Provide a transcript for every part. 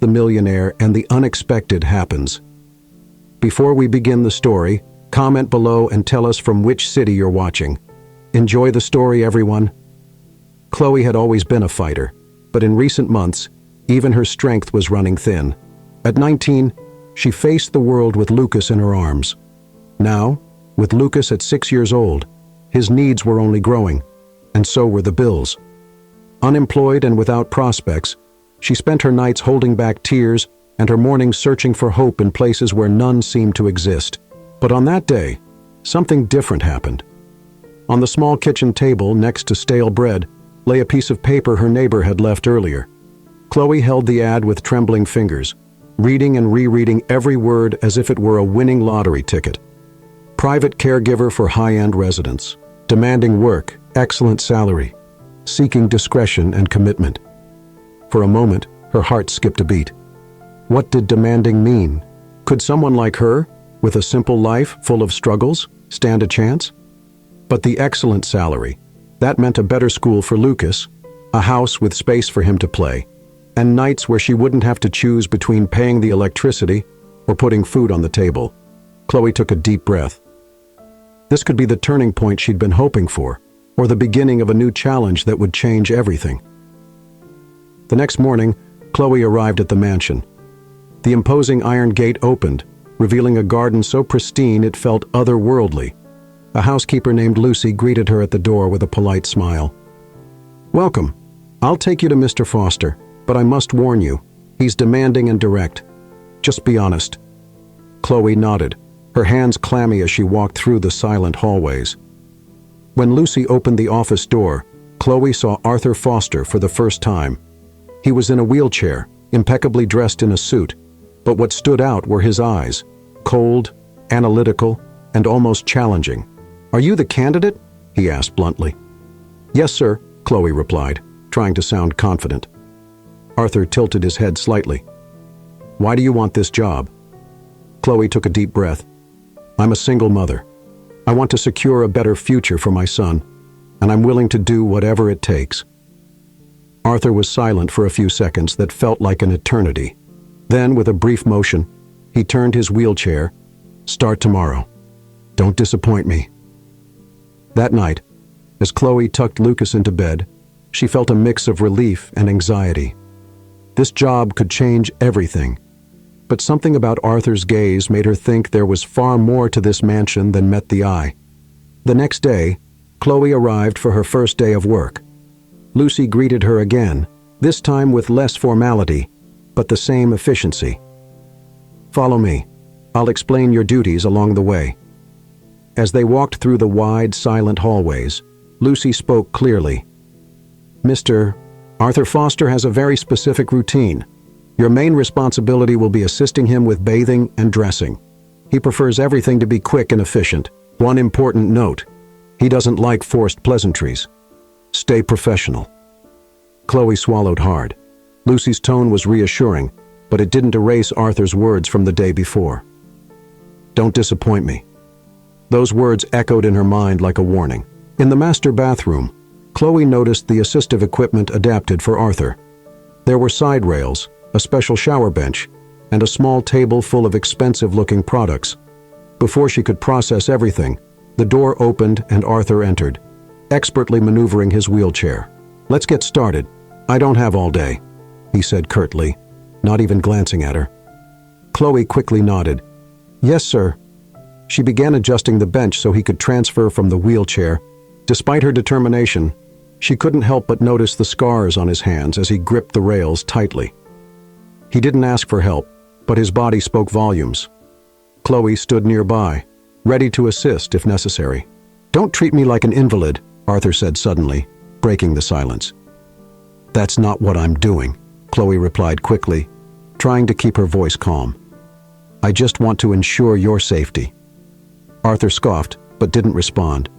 the millionaire and the unexpected happens. Before we begin the story, comment below and tell us from which city you're watching. Enjoy the story, everyone. Chloe had always been a fighter, but in recent months, even her strength was running thin. At 19, she faced the world with Lucas in her arms. Now, with Lucas at 6 years old, his needs were only growing, and so were the bills. Unemployed and without prospects, she spent her nights holding back tears and her mornings searching for hope in places where none seemed to exist. But on that day, something different happened. On the small kitchen table next to stale bread lay a piece of paper her neighbor had left earlier. Chloe held the ad with trembling fingers, reading and rereading every word as if it were a winning lottery ticket. Private caregiver for high-end residents, demanding work, excellent salary, seeking discretion and commitment. For a moment, her heart skipped a beat. What did demanding mean? Could someone like her, with a simple life full of struggles, stand a chance? But the excellent salary, that meant a better school for Lucas, a house with space for him to play, and nights where she wouldn't have to choose between paying the electricity or putting food on the table. Chloe took a deep breath. This could be the turning point she'd been hoping for, or the beginning of a new challenge that would change everything. The next morning, Chloe arrived at the mansion. The imposing iron gate opened, revealing a garden so pristine it felt otherworldly. A housekeeper named Lucy greeted her at the door with a polite smile. "Welcome. I'll take you to Mr. Foster, but I must warn you, he's demanding and direct. Just be honest." Chloe nodded, her hands clammy as she walked through the silent hallways. When Lucy opened the office door, Chloe saw Arthur Foster for the first time. He was in a wheelchair, impeccably dressed in a suit, but what stood out were his eyes, cold, analytical, and almost challenging. "Are you the candidate?" he asked bluntly. "Yes, sir," Chloe replied, trying to sound confident. Arthur tilted his head slightly. "Why do you want this job?" Chloe took a deep breath. "I'm a single mother. I want to secure a better future for my son, and I'm willing to do whatever it takes." Arthur was silent for a few seconds that felt like an eternity. Then, with a brief motion, he turned his wheelchair. "Start tomorrow. Don't disappoint me." That night, as Chloe tucked Lucas into bed, she felt a mix of relief and anxiety. This job could change everything, but something about Arthur's gaze made her think there was far more to this mansion than met the eye. The next day, Chloe arrived for her first day of work. Lucy greeted her again, this time with less formality, but the same efficiency. "Follow me. I'll explain your duties along the way." As they walked through the wide, silent hallways, Lucy spoke clearly. "Mr. Arthur Foster has a very specific routine. Your main responsibility will be assisting him with bathing and dressing. He prefers everything to be quick and efficient. One important note: he doesn't like forced pleasantries. Stay professional." Chloe swallowed hard. Lucy's tone was reassuring, but it didn't erase Arthur's words from the day before. "Don't disappoint me." Those words echoed in her mind like a warning. In the master bathroom, Chloe noticed the assistive equipment adapted for Arthur. There were side rails, a special shower bench, and a small table full of expensive-looking products. Before she could process everything, the door opened and Arthur entered, expertly maneuvering his wheelchair. "Let's get started. I don't have all day," he said curtly, not even glancing at her. Chloe quickly nodded. "Yes, sir." She began adjusting the bench so he could transfer from the wheelchair. Despite her determination, she couldn't help but notice the scars on his hands as he gripped the rails tightly. He didn't ask for help, but his body spoke volumes. Chloe stood nearby, ready to assist if necessary. "Don't treat me like an invalid," Arthur said suddenly, breaking the silence. "That's not what I'm doing," Chloe replied quickly, trying to keep her voice calm. "I just want to ensure your safety." Arthur scoffed, but didn't respond.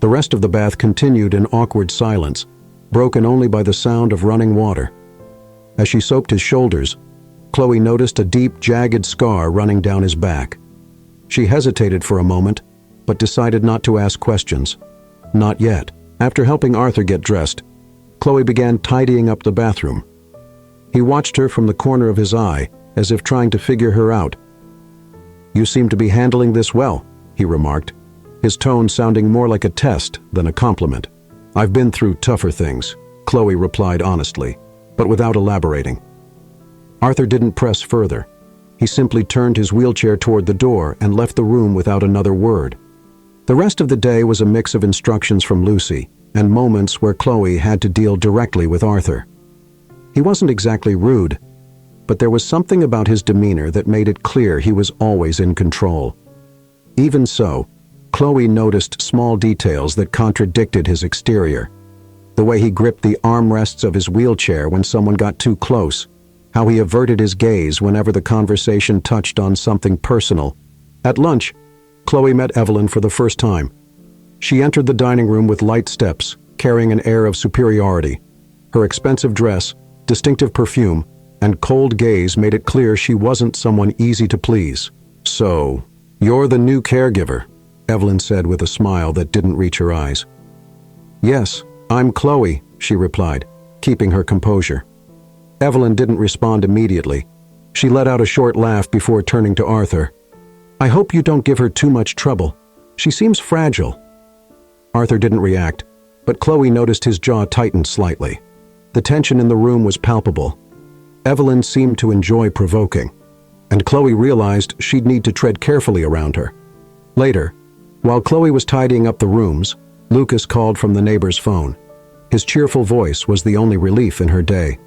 The rest of the bath continued in awkward silence, broken only by the sound of running water. As she soaped his shoulders, Chloe noticed a deep, jagged scar running down his back. She hesitated for a moment, but decided not to ask questions. Not yet. After helping Arthur get dressed, Chloe began tidying up the bathroom. He watched her from the corner of his eye, as if trying to figure her out. "You seem to be handling this well," he remarked, his tone sounding more like a test than a compliment. "I've been through tougher things," Chloe replied honestly, but without elaborating. Arthur didn't press further. He simply turned his wheelchair toward the door and left the room without another word. The rest of the day was a mix of instructions from Lucy and moments where Chloe had to deal directly with Arthur. He wasn't exactly rude, but there was something about his demeanor that made it clear he was always in control. Even so, Chloe noticed small details that contradicted his exterior. The way he gripped the armrests of his wheelchair when someone got too close, how he averted his gaze whenever the conversation touched on something personal. At lunch, Chloe met Evelyn for the first time. She entered the dining room with light steps, carrying an air of superiority. Her expensive dress, distinctive perfume, and cold gaze made it clear she wasn't someone easy to please. "So, you're the new caregiver," Evelyn said with a smile that didn't reach her eyes. "Yes, I'm Chloe," she replied, keeping her composure. Evelyn didn't respond immediately. She let out a short laugh before turning to Arthur. "I hope you don't give her too much trouble. She seems fragile." Arthur didn't react, but Chloe noticed his jaw tightened slightly. The tension in the room was palpable. Evelyn seemed to enjoy provoking, and Chloe realized she'd need to tread carefully around her. Later, while Chloe was tidying up the rooms, Lucas called from the neighbor's phone. His cheerful voice was the only relief in her day.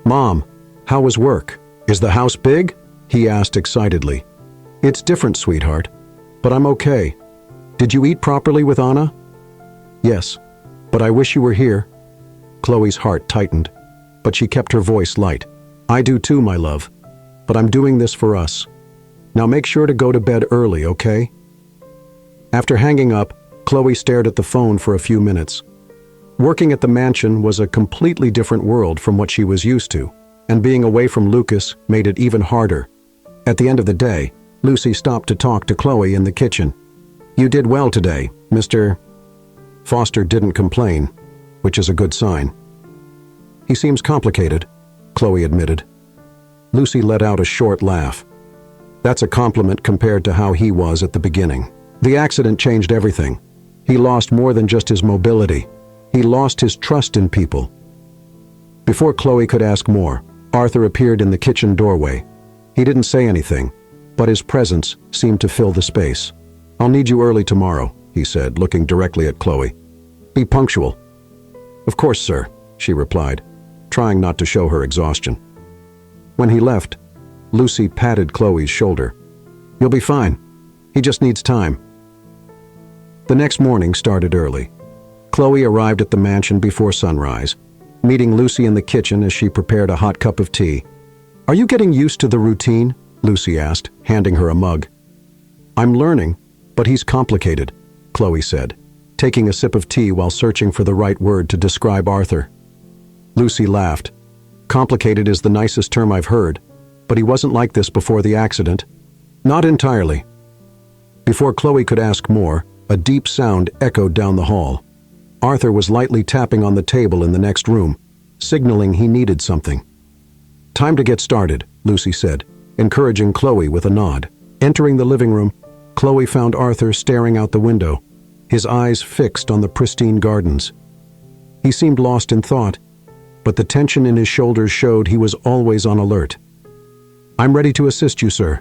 "Mom, how was work? Is the house big?" he asked excitedly. "It's different, sweetheart, but I'm okay. Did you eat properly with Anna?" "Yes, but I wish you were here." Chloe's heart tightened, but she kept her voice light. "I do too, my love, but I'm doing this for us. Now make sure to go to bed early, okay?" After hanging up, Chloe stared at the phone for a few minutes. Working at the mansion was a completely different world from what she was used to, and being away from Lucas made it even harder. At the end of the day, Lucy stopped to talk to Chloe in the kitchen. "You did well today, Mr. Foster didn't complain, which is a good sign. "He seems complicated," Chloe admitted. Lucy let out a short laugh. "That's a compliment compared to how he was at the beginning. The accident changed everything. He lost more than just his mobility. He lost his trust in people." Before Chloe could ask more, Arthur appeared in the kitchen doorway. He didn't say anything, but his presence seemed to fill the space. "I'll need you early tomorrow," he said, looking directly at Chloe. "Be punctual." "Of course, sir," she replied, trying not to show her exhaustion. When he left, Lucy patted Chloe's shoulder. "You'll be fine. He just needs time." The next morning started early. Chloe arrived at the mansion before sunrise, meeting Lucy in the kitchen as she prepared a hot cup of tea. "Are you getting used to the routine?" Lucy asked, handing her a mug. "I'm learning, but he's complicated," Chloe said, taking a sip of tea while searching for the right word to describe Arthur. Lucy laughed. "Complicated is the nicest term I've heard, but he wasn't like this before the accident." "Not entirely." Before Chloe could ask more, a deep sound echoed down the hall. Arthur was lightly tapping on the table in the next room, signaling he needed something. "Time to get started," Lucy said, encouraging Chloe with a nod. Entering the living room, Chloe found Arthur staring out the window, his eyes fixed on the pristine gardens. He seemed lost in thought, but the tension in his shoulders showed he was always on alert. "I'm ready to assist you, sir,"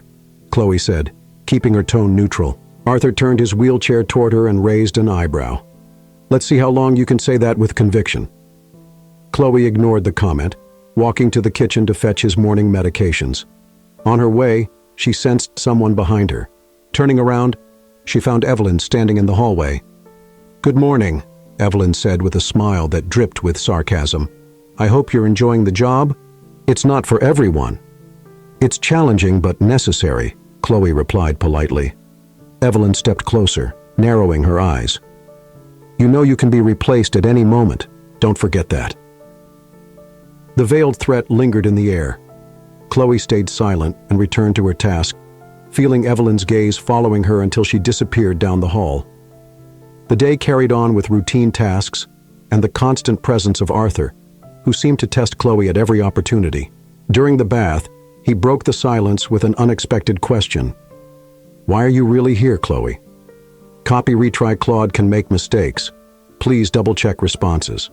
Chloe said, keeping her tone neutral. Arthur turned his wheelchair toward her and raised an eyebrow. "Let's see how long you can say that with conviction." Chloe ignored the comment, walking to the kitchen to fetch his morning medications. On her way, she sensed someone behind her. Turning around, she found Evelyn standing in the hallway. "Good morning," Evelyn said with a smile that dripped with sarcasm. "I hope you're enjoying the job. It's not for everyone." "It's challenging but necessary," Chloe replied politely. Evelyn stepped closer, narrowing her eyes. "You know you can be replaced at any moment. Don't forget that." The veiled threat lingered in the air. Chloe stayed silent and returned to her task, feeling Evelyn's gaze following her until she disappeared down the hall. The day carried on with routine tasks and the constant presence of Arthur, who seemed to test Chloe at every opportunity. During the bath, he broke the silence with an unexpected question. "Why are you really here, Chloe?" Copy retry Claude can make mistakes. Please double-check responses.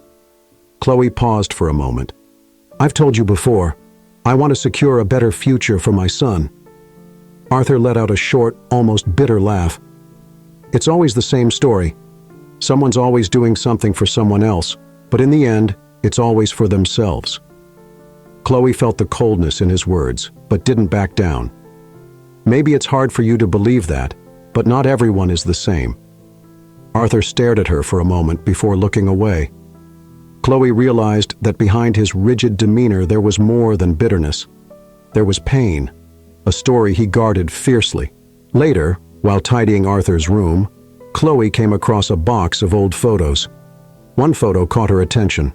Chloe paused for a moment. "I've told you before, I want to secure a better future for my son." Arthur let out a short, almost bitter laugh. "It's always the same story. Someone's always doing something for someone else, but in the end, it's always for themselves." Chloe felt the coldness in his words, but didn't back down. "Maybe it's hard for you to believe that, but not everyone is the same." Arthur stared at her for a moment before looking away. Chloe realized that behind his rigid demeanor there was more than bitterness. There was pain, a story he guarded fiercely. Later, while tidying Arthur's room, Chloe came across a box of old photos. One photo caught her attention.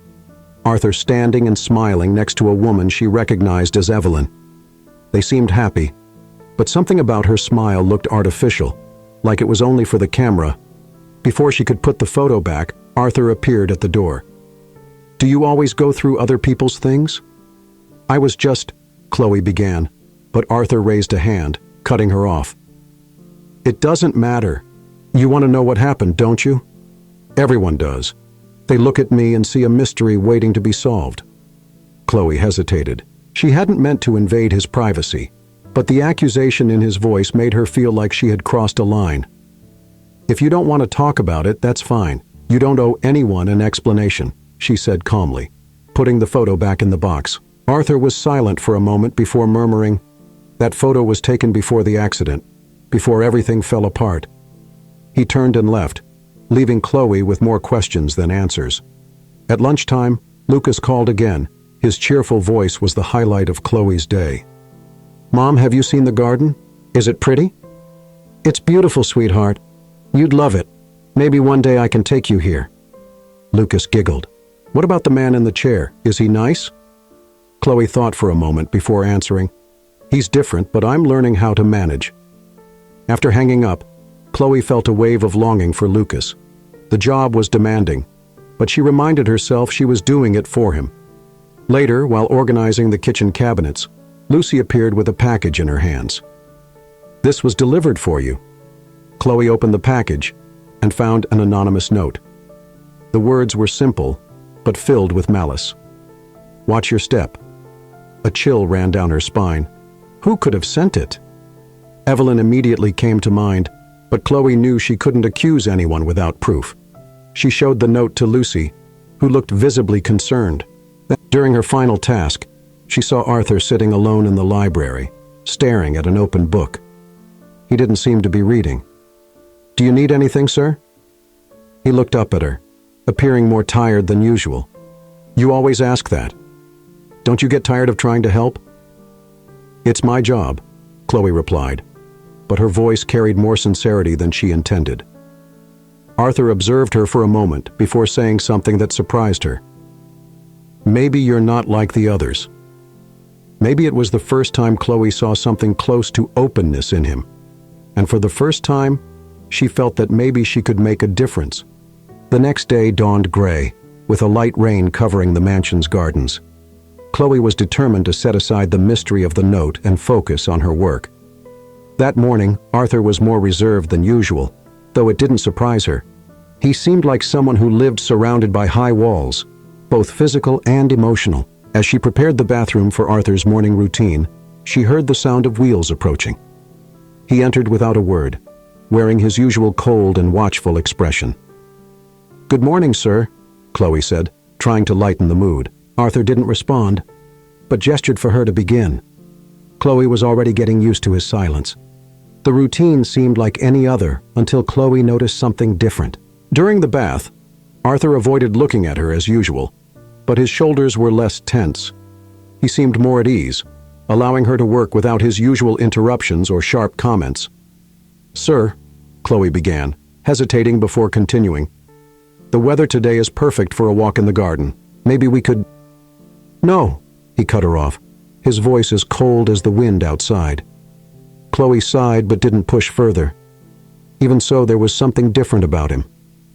Arthur standing and smiling next to a woman she recognized as Evelyn. They seemed happy, but something about her smile looked artificial, like it was only for the camera. Before she could put the photo back, Arthur appeared at the door. "Do you always go through other people's things?" "I was just," Chloe began, but Arthur raised a hand, cutting her off. "It doesn't matter. You want to know what happened, don't you?" "Everyone does. They look at me and see a mystery waiting to be solved." Chloe hesitated. She hadn't meant to invade his privacy, but the accusation in his voice made her feel like she had crossed a line. "If you don't want to talk about it, that's fine. You don't owe anyone an explanation," she said calmly, putting the photo back in the box. Arthur was silent for a moment before murmuring, "That photo was taken before the accident, before everything fell apart." He turned and left, leaving Chloe with more questions than answers. At lunchtime, Lucas called again. His cheerful voice was the highlight of Chloe's day. "Mom, have you seen the garden? Is it pretty?" "It's beautiful, sweetheart. You'd love it. Maybe one day I can take you here." Lucas giggled. "What about the man in the chair? Is he nice?" Chloe thought for a moment before answering, "He's different, but I'm learning how to manage." After hanging up, Chloe felt a wave of longing for Lucas. The job was demanding, but she reminded herself she was doing it for him. Later, while organizing the kitchen cabinets, Lucy appeared with a package in her hands. "This was delivered for you." Chloe opened the package and found an anonymous note. The words were simple, but filled with malice. "Watch your step." A chill ran down her spine. Who could have sent it? Evelyn immediately came to mind, but Chloe knew she couldn't accuse anyone without proof. She showed the note to Lucy, who looked visibly concerned. During her final task, she saw Arthur sitting alone in the library, staring at an open book. He didn't seem to be reading. "Do you need anything, sir?" He looked up at her, appearing more tired than usual. "You always ask that. Don't you get tired of trying to help?" "It's my job," Chloe replied, but her voice carried more sincerity than she intended. Arthur observed her for a moment before saying something that surprised her. "Maybe you're not like the others." Maybe it was the first time Chloe saw something close to openness in him, and for the first time, she felt that maybe she could make a difference. The next day dawned gray, with a light rain covering the mansion's gardens. Chloe was determined to set aside the mystery of the note and focus on her work. That morning, Arthur was more reserved than usual, though it didn't surprise her. He seemed like someone who lived surrounded by high walls, both physical and emotional. As she prepared the bathroom for Arthur's morning routine, she heard the sound of wheels approaching. He entered without a word, wearing his usual cold and watchful expression. "Good morning, sir," Chloe said, trying to lighten the mood. Arthur didn't respond, but gestured for her to begin. Chloe was already getting used to his silence. The routine seemed like any other until Chloe noticed something different. During the bath, Arthur avoided looking at her as usual, but his shoulders were less tense. He seemed more at ease, allowing her to work without his usual interruptions or sharp comments. "Sir," Chloe began, hesitating before continuing, "the weather today is perfect for a walk in the garden. Maybe we could—" "No," he cut her off, his voice as cold as the wind outside. Chloe sighed but didn't push further. Even so, there was something different about him.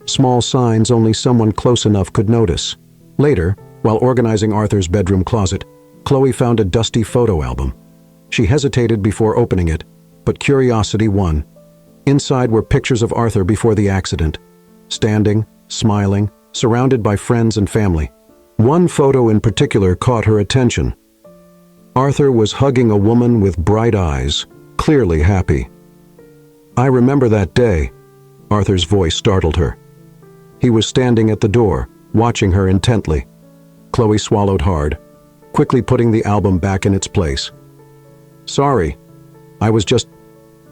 Small signs only someone close enough could notice. Later, While organizing Arthur's bedroom closet, Chloe found a dusty photo album. She hesitated before opening it, but curiosity won. Inside were pictures of Arthur before the accident, standing, smiling, surrounded by friends and family. One photo in particular caught her attention. Arthur was hugging a woman with bright eyes, clearly happy. "I remember that day," Arthur's voice startled her. He was standing at the door, watching her intently. Chloe swallowed hard, quickly putting the album back in its place. "Sorry, I was just—"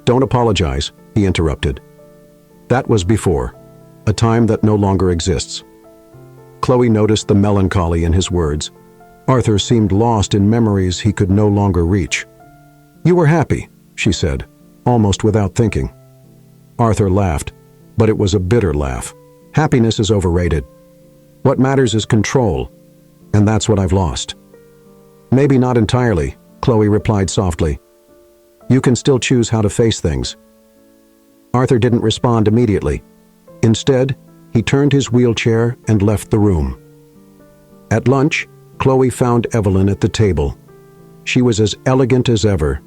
"Don't apologize," he interrupted. "That was before, a time that no longer exists." Chloe noticed the melancholy in his words. Arthur seemed lost in memories he could no longer reach. "You were happy," she said, almost without thinking. Arthur laughed, but it was a bitter laugh. "Happiness is overrated. What matters is control, and that's what I've lost." "Maybe not entirely," Chloe replied softly. "You can still choose how to face things." Arthur didn't respond immediately. Instead, he turned his wheelchair and left the room. At lunch, Chloe found Evelyn at the table. She was as elegant as ever,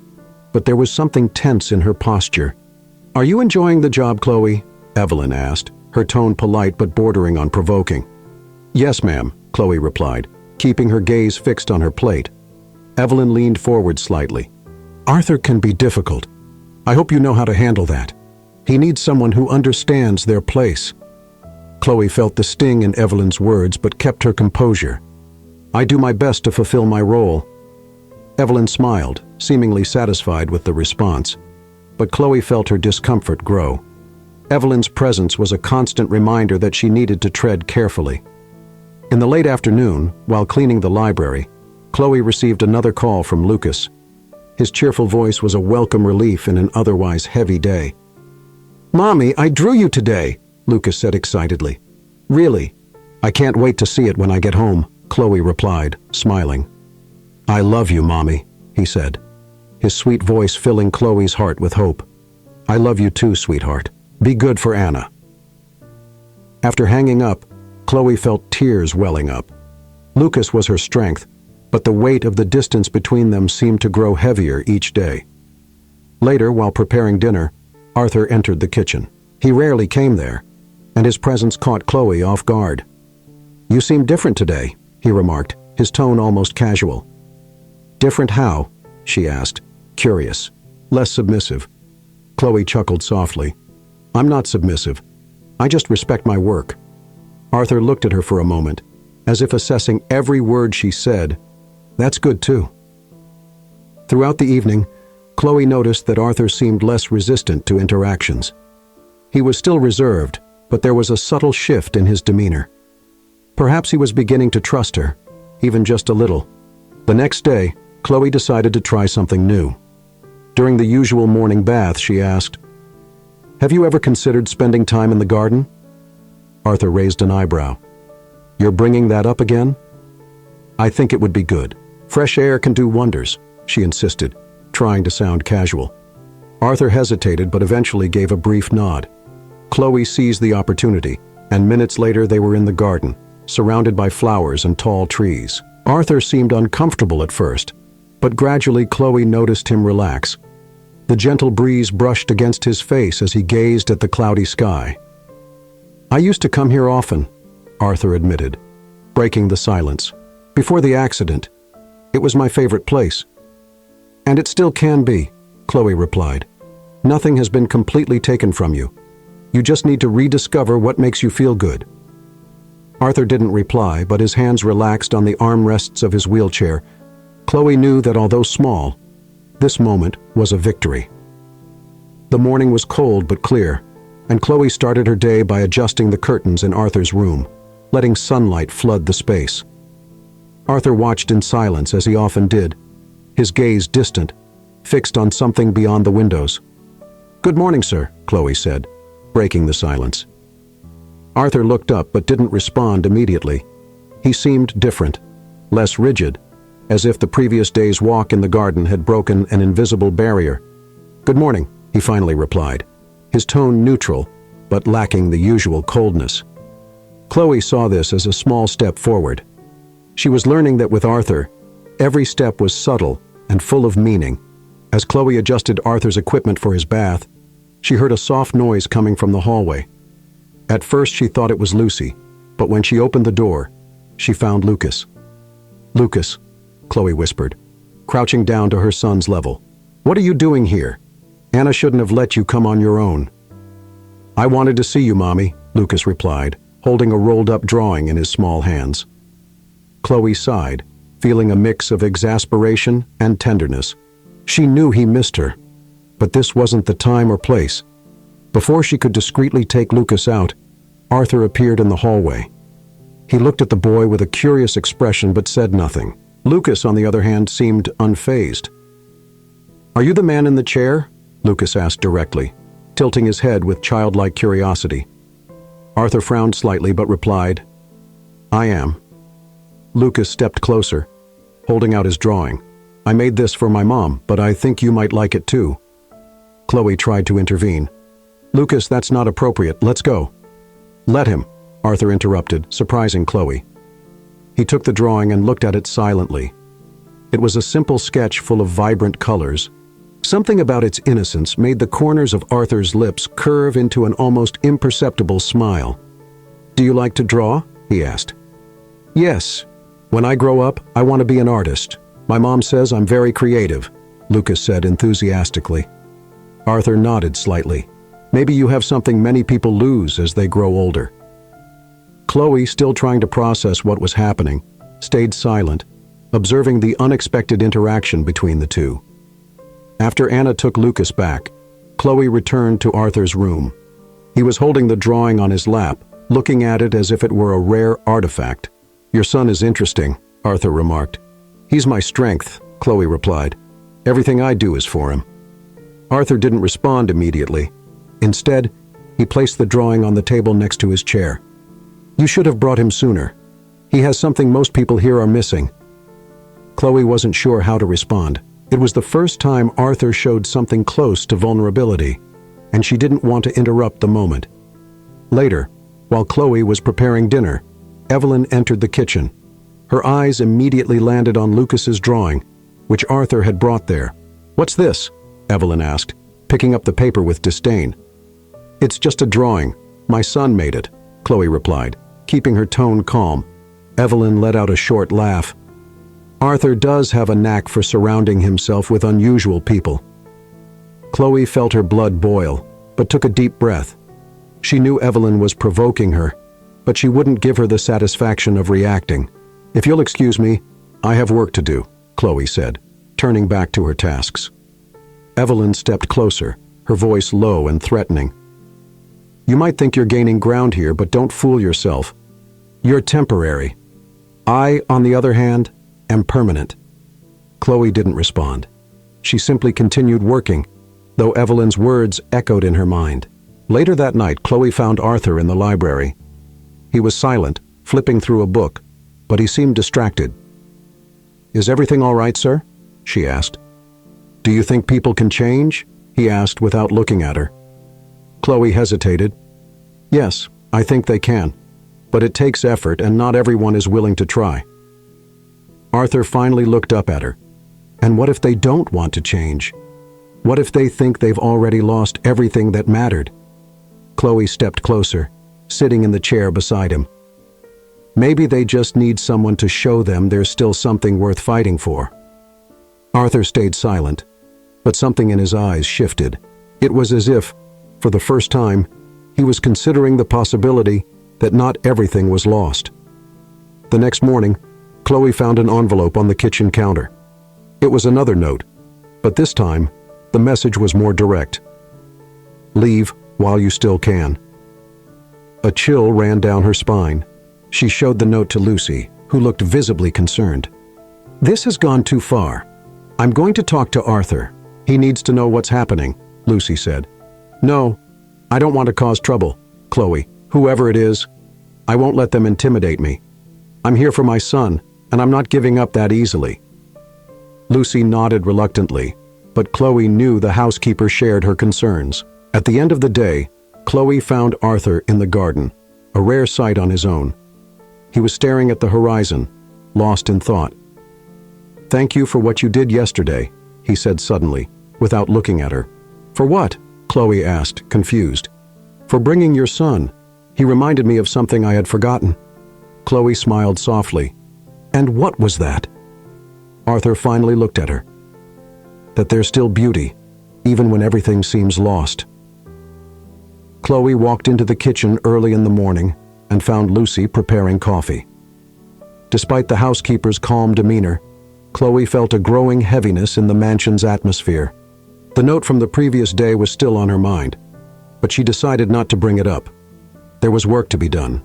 but there was something tense in her posture. "Are you enjoying the job, Chloe?" Evelyn asked, her tone polite but bordering on provoking. "Yes, ma'am," Chloe replied, keeping her gaze fixed on her plate. Evelyn leaned forward slightly. "Arthur can be difficult. I hope you know how to handle that. He needs someone who understands their place." Chloe felt the sting in Evelyn's words but kept her composure. "I do my best to fulfill my role." Evelyn smiled, seemingly satisfied with the response, but Chloe felt her discomfort grow. Evelyn's presence was a constant reminder that she needed to tread carefully. In the late afternoon, while cleaning the library, Chloe received another call from Lucas. His cheerful voice was a welcome relief in an otherwise heavy day. "Mommy, I drew you today," Lucas said excitedly. "Really? I can't wait to see it when I get home," Chloe replied, smiling. "I love you, Mommy," he said, his sweet voice filling Chloe's heart with hope. "I love you too, sweetheart. Be good for Anna." After hanging up, Chloe felt tears welling up. Lucas was her strength, but the weight of the distance between them seemed to grow heavier each day. Later, while preparing dinner, Arthur entered the kitchen. He rarely came there, and his presence caught Chloe off guard. "You seem different today," he remarked, his tone almost casual. "Different how?" she asked, curious, less submissive. Chloe chuckled softly. "I'm not submissive. I just respect my work." Arthur looked at her for a moment, as if assessing every word she said. "That's good too." Throughout the evening, Chloe noticed that Arthur seemed less resistant to interactions. He was still reserved, but there was a subtle shift in his demeanor. Perhaps he was beginning to trust her, even just a little. The next day, Chloe decided to try something new. During the usual morning bath, she asked, "Have you ever considered spending time in the garden?" Arthur raised an eyebrow. "You're bringing that up again?" "I think it would be good. Fresh air can do wonders," she insisted, trying to sound casual. Arthur hesitated but eventually gave a brief nod. Chloe seized the opportunity, and minutes later they were in the garden, surrounded by flowers and tall trees. Arthur seemed uncomfortable at first, but gradually Chloe noticed him relax. The gentle breeze brushed against his face as he gazed at the cloudy sky. "I used to come here often," Arthur admitted, breaking the silence. "Before the accident, it was my favorite place." "And it still can be," Chloe replied. "Nothing has been completely taken from you. You just need to rediscover what makes you feel good." Arthur didn't reply, but his hands relaxed on the armrests of his wheelchair. Chloe knew that although small, this moment was a victory. The morning was cold but clear, and Chloe started her day by adjusting the curtains in Arthur's room, letting sunlight flood the space. Arthur watched in silence as he often did, his gaze distant, fixed on something beyond the windows. "Good morning, sir," Chloe said, breaking the silence. Arthur looked up but didn't respond immediately. He seemed different, less rigid, as if the previous day's walk in the garden had broken an invisible barrier. "Good morning," he finally replied, his tone neutral, but lacking the usual coldness. Chloe saw this as a small step forward. She was learning that with Arthur, every step was subtle and full of meaning. As Chloe adjusted Arthur's equipment for his bath, she heard a soft noise coming from the hallway. At first she thought it was Lucy, but when she opened the door, she found Lucas. "Lucas," Chloe whispered, crouching down to her son's level. "What are you doing here? Anna shouldn't have let you come on your own." "I wanted to see you, Mommy," Lucas replied, holding a rolled-up drawing in his small hands. Chloe sighed, feeling a mix of exasperation and tenderness. She knew he missed her, but this wasn't the time or place. Before she could discreetly take Lucas out, Arthur appeared in the hallway. He looked at the boy with a curious expression but said nothing. Lucas, on the other hand, seemed unfazed. "Are you the man in the chair?" Lucas asked directly, tilting his head with childlike curiosity. Arthur frowned slightly but replied, "I am." Lucas stepped closer, holding out his drawing. "I made this for my mom, but I think you might like it too." Chloe tried to intervene. "Lucas, that's not appropriate. Let's go." "Let him," Arthur interrupted, surprising Chloe. He took the drawing and looked at it silently. It was a simple sketch full of vibrant colors. Something about its innocence made the corners of Arthur's lips curve into an almost imperceptible smile. "Do you like to draw?" he asked. "Yes. When I grow up, I want to be an artist. My mom says I'm very creative," Lucas said enthusiastically. Arthur nodded slightly. "Maybe you have something many people lose as they grow older." Chloe, still trying to process what was happening, stayed silent, observing the unexpected interaction between the two. After Anna took Lucas back, Chloe returned to Arthur's room. He was holding the drawing on his lap, looking at it as if it were a rare artifact. "Your son is interesting," Arthur remarked. "He's my strength," Chloe replied. "Everything I do is for him." Arthur didn't respond immediately. Instead, he placed the drawing on the table next to his chair. "You should have brought him sooner. He has something most people here are missing." Chloe wasn't sure how to respond. It was the first time Arthur showed something close to vulnerability, and she didn't want to interrupt the moment. Later, while Chloe was preparing dinner, Evelyn entered the kitchen. Her eyes immediately landed on Lucas's drawing, which Arthur had brought there. "What's this?" Evelyn asked, picking up the paper with disdain. "It's just a drawing. My son made it," Chloe replied, keeping her tone calm. Evelyn let out a short laugh. "Arthur does have a knack for surrounding himself with unusual people." Chloe felt her blood boil, but took a deep breath. She knew Evelyn was provoking her, but she wouldn't give her the satisfaction of reacting. "If you'll excuse me, I have work to do," Chloe said, turning back to her tasks. Evelyn stepped closer, her voice low and threatening. "You might think you're gaining ground here, but don't fool yourself. You're temporary. I, on the other hand, am permanent." Chloe didn't respond. She simply continued working, though Evelyn's words echoed in her mind. Later that night, Chloe found Arthur in the library. He was silent, flipping through a book, but he seemed distracted. "Is everything all right, sir?" she asked. "Do you think people can change?" he asked without looking at her. Chloe hesitated. "Yes, I think they can, but it takes effort and not everyone is willing to try." Arthur finally looked up at her. "And what if they don't want to change? What if they think they've already lost everything that mattered?" Chloe stepped closer, sitting in the chair beside him. "Maybe they just need someone to show them there's still something worth fighting for." Arthur stayed silent, but something in his eyes shifted. It was as if, for the first time, he was considering the possibility that not everything was lost. The next morning, Chloe found an envelope on the kitchen counter. It was another note, but this time, the message was more direct. "Leave while you still can." A chill ran down her spine. She showed the note to Lucy, who looked visibly concerned. "This has gone too far. I'm going to talk to Arthur. He needs to know what's happening," Lucy said. "No, I don't want to cause trouble, Chloe. Whoever it is, I won't let them intimidate me. I'm here for my son, and I'm not giving up that easily." Lucy nodded reluctantly, but Chloe knew the housekeeper shared her concerns. At the end of the day, Chloe found Arthur in the garden, a rare sight on his own. He was staring at the horizon, lost in thought. "Thank you for what you did yesterday," he said suddenly, without looking at her. "For what?" Chloe asked, confused. "For bringing your son. He reminded me of something I had forgotten." Chloe smiled softly. "And what was that?" Arthur finally looked at her. "That there's still beauty, even when everything seems lost." Chloe walked into the kitchen early in the morning and found Lucy preparing coffee. Despite the housekeeper's calm demeanor, Chloe felt a growing heaviness in the mansion's atmosphere. The note from the previous day was still on her mind, but she decided not to bring it up. There was work to be done.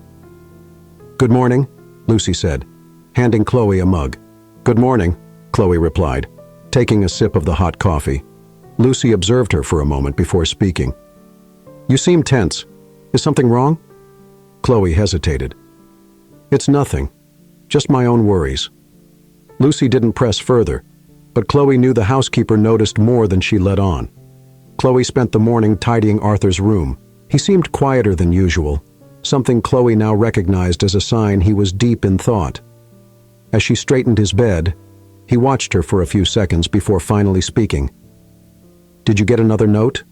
"Good morning," Lucy said, handing Chloe a mug. "Good morning," Chloe replied, taking a sip of the hot coffee. Lucy observed her for a moment before speaking. "You seem tense. Is something wrong?" Chloe hesitated. "It's nothing. Just my own worries." Lucy didn't press further, but Chloe knew the housekeeper noticed more than she let on. Chloe spent the morning tidying Arthur's room. He seemed quieter than usual, something Chloe now recognized as a sign he was deep in thought. As she straightened his bed, he watched her for a few seconds before finally speaking. "Did you get another note?"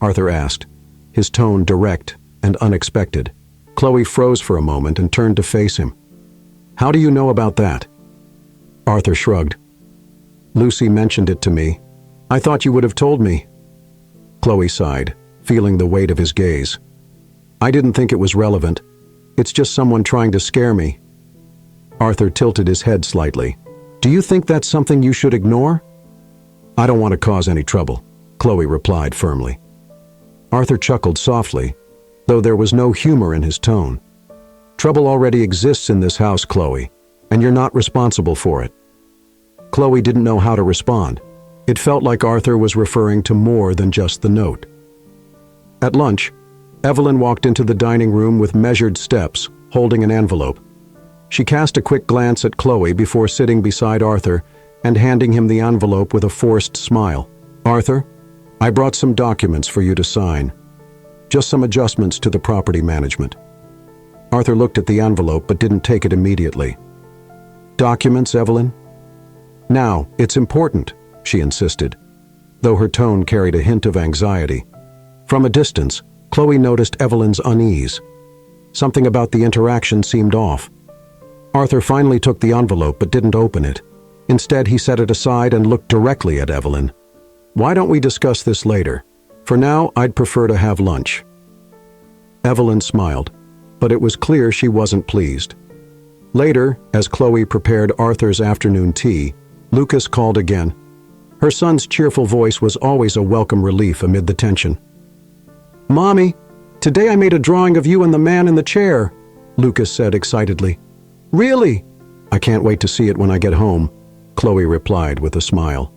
Arthur asked, his tone direct and unexpected. Chloe froze for a moment and turned to face him. "How do you know about that?" Arthur shrugged. "Lucy mentioned it to me. I thought you would have told me." Chloe sighed, feeling the weight of his gaze. "I didn't think it was relevant. It's just someone trying to scare me." Arthur tilted his head slightly. "Do you think that's something you should ignore?" "I don't want to cause any trouble," Chloe replied firmly. Arthur chuckled softly, though there was no humor in his tone. "Trouble already exists in this house, Chloe, and you're not responsible for it." Chloe didn't know how to respond. It felt like Arthur was referring to more than just the note. At lunch, Evelyn walked into the dining room with measured steps, holding an envelope. She cast a quick glance at Chloe before sitting beside Arthur and handing him the envelope with a forced smile. "Arthur, I brought some documents for you to sign. Just some adjustments to the property management." Arthur looked at the envelope but didn't take it immediately. "Documents, Evelyn?" "Now, it's important," she insisted, though her tone carried a hint of anxiety. From a distance, Chloe noticed Evelyn's unease. Something about the interaction seemed off. Arthur finally took the envelope but didn't open it. Instead, he set it aside and looked directly at Evelyn. "Why don't we discuss this later? For now, I'd prefer to have lunch." Evelyn smiled, but it was clear she wasn't pleased. Later, as Chloe prepared Arthur's afternoon tea, Lucas called again. Her son's cheerful voice was always a welcome relief amid the tension. "Mommy, today I made a drawing of you and the man in the chair," Lucas said excitedly. "Really?" "I can't wait to see it when I get home," Chloe replied with a smile.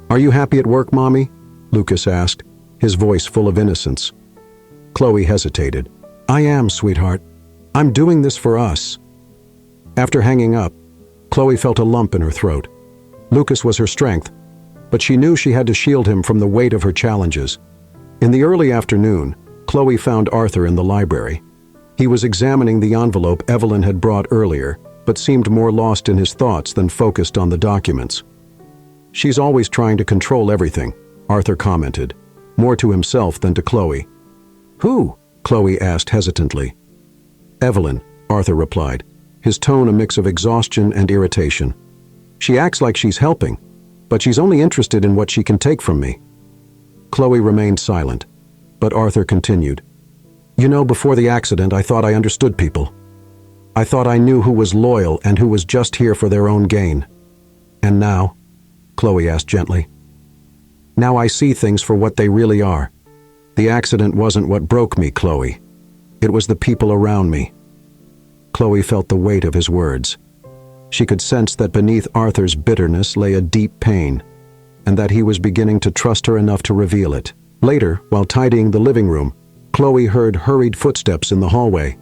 "Are you happy at work, Mommy?" Lucas asked, his voice full of innocence. Chloe hesitated. "I am, sweetheart. I'm doing this for us." After hanging up, Chloe felt a lump in her throat. Lucas was her strength, but she knew she had to shield him from the weight of her challenges. In the early afternoon, Chloe found Arthur in the library. He was examining the envelope Evelyn had brought earlier, but seemed more lost in his thoughts than focused on the documents. "She's always trying to control everything," Arthur commented, more to himself than to Chloe. "Who?" Chloe asked hesitantly. "Evelyn," Arthur replied, his tone a mix of exhaustion and irritation. "She acts like she's helping, but she's only interested in what she can take from me." Chloe remained silent, but Arthur continued. "You know, before the accident, I thought I understood people. I thought I knew who was loyal and who was just here for their own gain. And now?" Chloe asked gently. "Now I see things for what they really are. The accident wasn't what broke me, Chloe. It was the people around me." Chloe felt the weight of his words. She could sense that beneath Arthur's bitterness lay a deep pain, and that he was beginning to trust her enough to reveal it. Later, while tidying the living room, Chloe heard hurried footsteps in the hallway.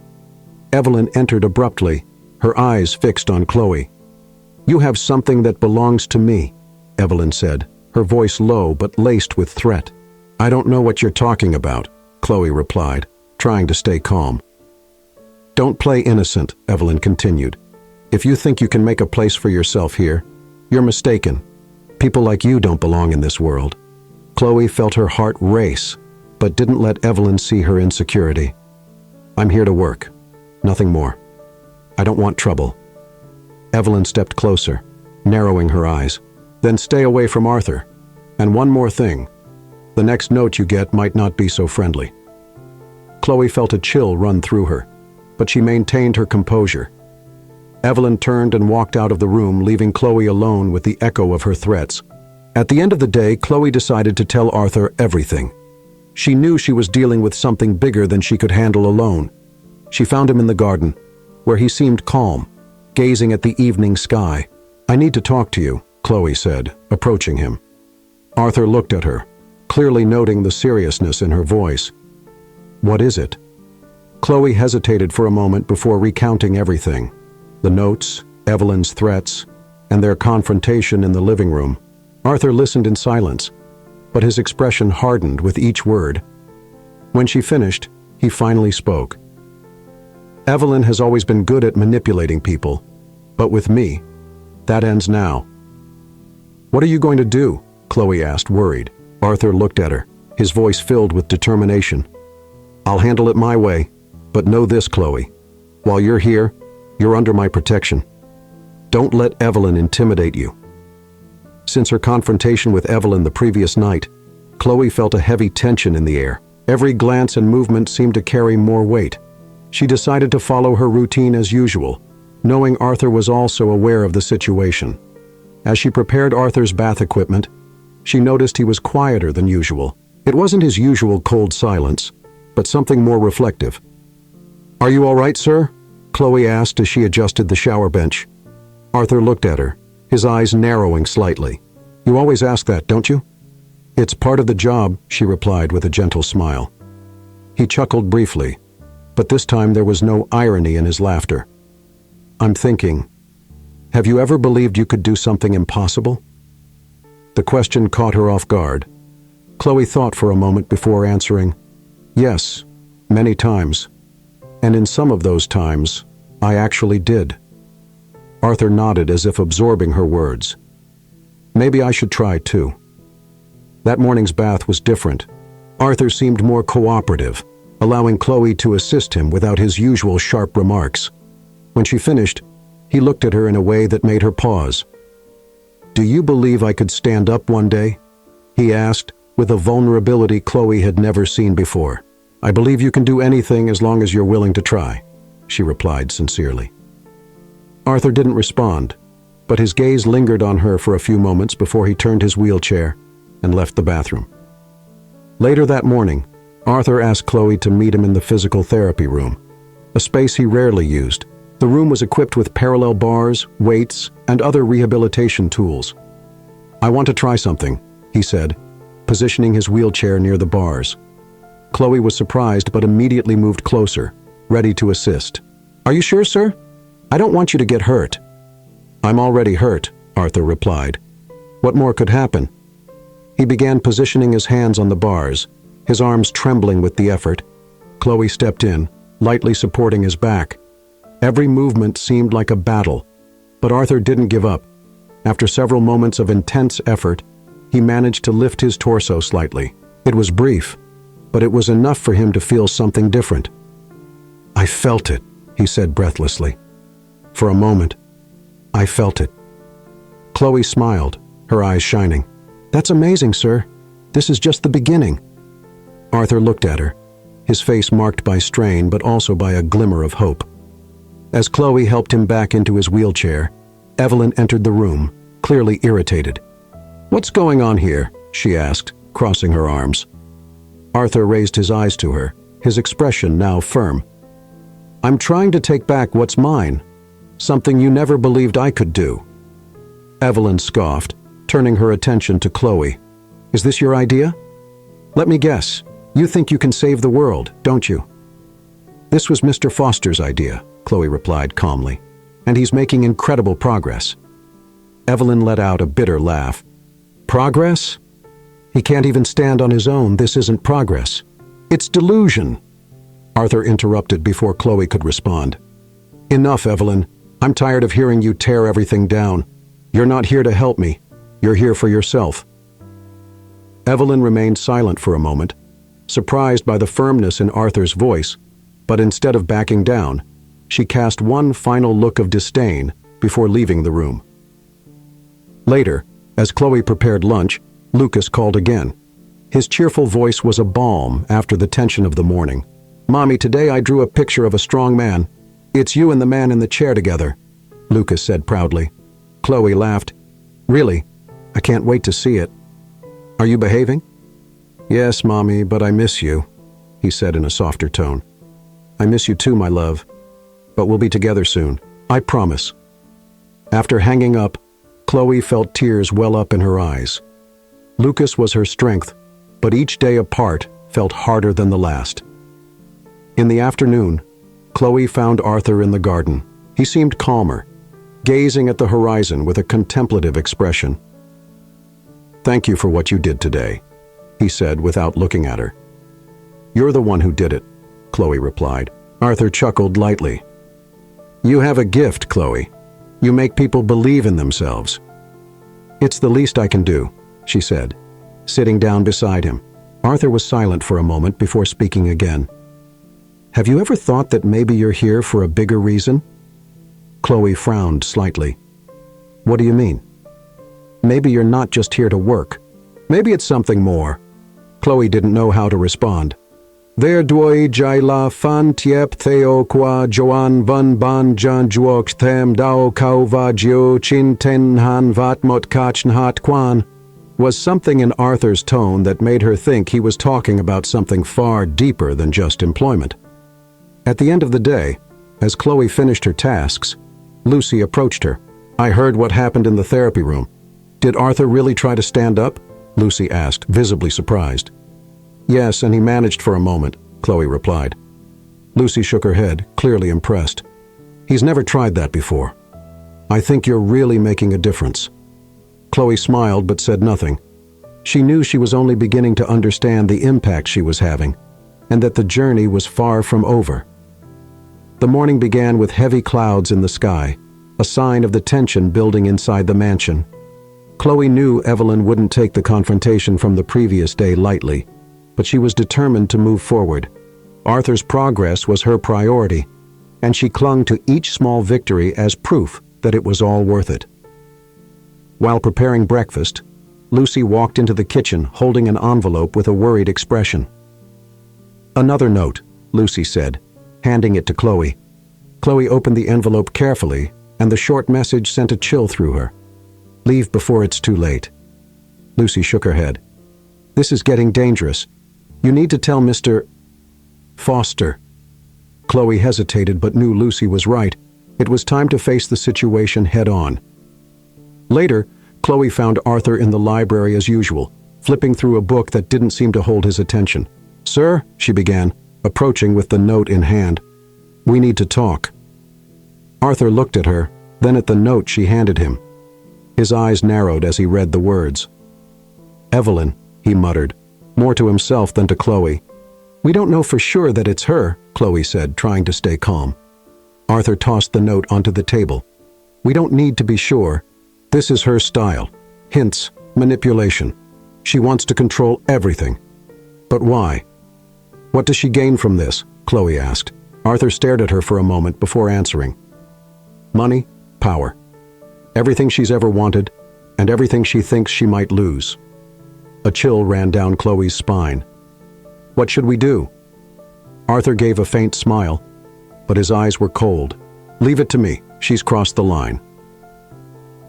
Evelyn entered abruptly, her eyes fixed on Chloe. "You have something that belongs to me," Evelyn said, her voice low but laced with threat. "I don't know what you're talking about," Chloe replied, trying to stay calm. "Don't play innocent," Evelyn continued. If you think you can make a place for yourself here, you're mistaken. People like you don't belong in this world. Chloe felt her heart race, but didn't let Evelyn see her insecurity. I'm here to work, nothing more. I don't want trouble. Evelyn stepped closer, narrowing her eyes. Then stay away from Arthur. And one more thing. The next note you get might not be so friendly. Chloe felt a chill run through her, but she maintained her composure. Evelyn turned and walked out of the room, leaving Chloe alone with the echo of her threats. At the end of the day, Chloe decided to tell Arthur everything. She knew she was dealing with something bigger than she could handle alone. She found him in the garden, where he seemed calm, gazing at the evening sky. I need to talk to you, Chloe said, approaching him. Arthur looked at her, clearly noting the seriousness in her voice. What is it? Chloe hesitated for a moment before recounting everything. The notes, Evelyn's threats, and their confrontation in the living room. Arthur listened in silence, but his expression hardened with each word. When she finished, he finally spoke. Evelyn has always been good at manipulating people, but with me, that ends now. What are you going to do? Chloe asked, worried. Arthur looked at her, his voice filled with determination. I'll handle it my way, but know this, Chloe. While you're here, you're under my protection. Don't let Evelyn intimidate you. Since her confrontation with Evelyn the previous night, Chloe felt a heavy tension in the air. Every glance and movement seemed to carry more weight. She decided to follow her routine as usual, knowing Arthur was also aware of the situation. As she prepared Arthur's bath equipment, she noticed he was quieter than usual. It wasn't his usual cold silence, but something more reflective. Are you all right, sir? Chloe asked as she adjusted the shower bench. Arthur looked at her, his eyes narrowing slightly. You always ask that, don't you? It's part of the job, she replied with a gentle smile. He chuckled briefly, but this time there was no irony in his laughter. I'm thinking, have you ever believed you could do something impossible? The question caught her off guard. Chloe thought for a moment before answering, yes, many times. And in some of those times, I actually did. Arthur nodded as if absorbing her words. Maybe I should try too. That morning's bath was different. Arthur seemed more cooperative, allowing Chloe to assist him without his usual sharp remarks. When she finished, he looked at her in a way that made her pause. Do you believe I could stand up one day? He asked, with a vulnerability Chloe had never seen before. I believe you can do anything as long as you're willing to try, she replied sincerely. Arthur didn't respond, but his gaze lingered on her for a few moments before he turned his wheelchair and left the bathroom. Later that morning, Arthur asked Chloe to meet him in the physical therapy room, a space he rarely used. The room was equipped with parallel bars, weights, and other rehabilitation tools. I want to try something, he said, positioning his wheelchair near the bars. Chloe was surprised but immediately moved closer, ready to assist. Are you sure, sir? I don't want you to get hurt. I'm already hurt, Arthur replied. What more could happen? He began positioning his hands on the bars, his arms trembling with the effort. Chloe stepped in, lightly supporting his back. Every movement seemed like a battle, but Arthur didn't give up. After several moments of intense effort, he managed to lift his torso slightly. It was brief, but it was enough for him to feel something different. I felt it, he said breathlessly. For a moment, I felt it. Chloe smiled, her eyes shining. That's amazing, sir. This is just the beginning. Arthur looked at her, his face marked by strain but also by a glimmer of hope. As Chloe helped him back into his wheelchair, Evelyn entered the room, clearly irritated. What's going on here? She asked, crossing her arms. Arthur raised his eyes to her, his expression now firm. I'm trying to take back what's mine, something you never believed I could do. Evelyn scoffed, turning her attention to Chloe. Is this your idea? Let me guess, you think you can save the world, don't you? This was Mr. Foster's idea, Chloe replied calmly, and he's making incredible progress. Evelyn let out a bitter laugh. Progress? He can't even stand on his own. This isn't progress. It's delusion. Arthur interrupted before Chloe could respond. Enough, Evelyn. I'm tired of hearing you tear everything down. You're not here to help me. You're here for yourself." Evelyn remained silent for a moment, surprised by the firmness in Arthur's voice, but instead of backing down, she cast one final look of disdain before leaving the room. Later, as Chloe prepared lunch, Lucas called again. His cheerful voice was a balm after the tension of the morning. "Mommy, today I drew a picture of a strong man. It's you and the man in the chair together," Lucas said proudly. Chloe laughed. "Really? I can't wait to see it. Are you behaving?" "Yes, Mommy, but I miss you," he said in a softer tone. "I miss you too, my love. But we'll be together soon. I promise." After hanging up, Chloe felt tears well up in her eyes. Lucas was her strength, but each day apart felt harder than the last. In the afternoon, Chloe found Arthur in the garden. He seemed calmer, gazing at the horizon with a contemplative expression. "Thank you for what you did today," he said without looking at her. "You're the one who did it," Chloe replied. Arthur chuckled lightly. "You have a gift, Chloe. You make people believe in themselves." "It's the least I can do," she said, sitting down beside him. Arthur was silent for a moment before speaking again. "Have you ever thought that maybe you're here for a bigger reason?" Chloe frowned slightly. "What do you mean?" "Maybe you're not just here to work. Maybe it's something more." Chloe didn't know how to respond. "Ver doi jai la fan tiep theo qua joan van ban jan juok them dao kau va jio chin ten han vat mot kachn hat quan," was something in Arthur's tone that made her think he was talking about something far deeper than just employment. At the end of the day, as Chloe finished her tasks, Lucy approached her. "I heard what happened in the therapy room. Did Arthur really try to stand up?" Lucy asked, visibly surprised. "Yes, and he managed for a moment," Chloe replied. Lucy shook her head, clearly impressed. "He's never tried that before. I think you're really making a difference." Chloe smiled but said nothing. She knew she was only beginning to understand the impact she was having, and that the journey was far from over. The morning began with heavy clouds in the sky, a sign of the tension building inside the mansion. Chloe knew Evelyn wouldn't take the confrontation from the previous day lightly, but she was determined to move forward. Arthur's progress was her priority, and she clung to each small victory as proof that it was all worth it. While preparing breakfast, Lucy walked into the kitchen holding an envelope with a worried expression. "Another note," Lucy said, handing it to Chloe. Chloe opened the envelope carefully, and the short message sent a chill through her. "Leave before it's too late." Lucy shook her head. "This is getting dangerous. You need to tell Mr. Foster." Chloe hesitated but knew Lucy was right. It was time to face the situation head-on. Later, Chloe found Arthur in the library as usual, flipping through a book that didn't seem to hold his attention. "Sir," she began, approaching with the note in hand. "We need to talk." Arthur looked at her, then at the note she handed him. His eyes narrowed as he read the words. "Evelyn," he muttered, more to himself than to Chloe. "We don't know for sure that it's her," Chloe said, trying to stay calm. Arthur tossed the note onto the table. "We don't need to be sure. This is her style. Hints, manipulation. She wants to control everything. But why? What does she gain from this?" Chloe asked. Arthur stared at her for a moment before answering. "Money, power. Everything she's ever wanted, and everything she thinks she might lose." A chill ran down Chloe's spine. "What should we do?" Arthur gave a faint smile, but his eyes were cold. "Leave it to me. She's crossed the line."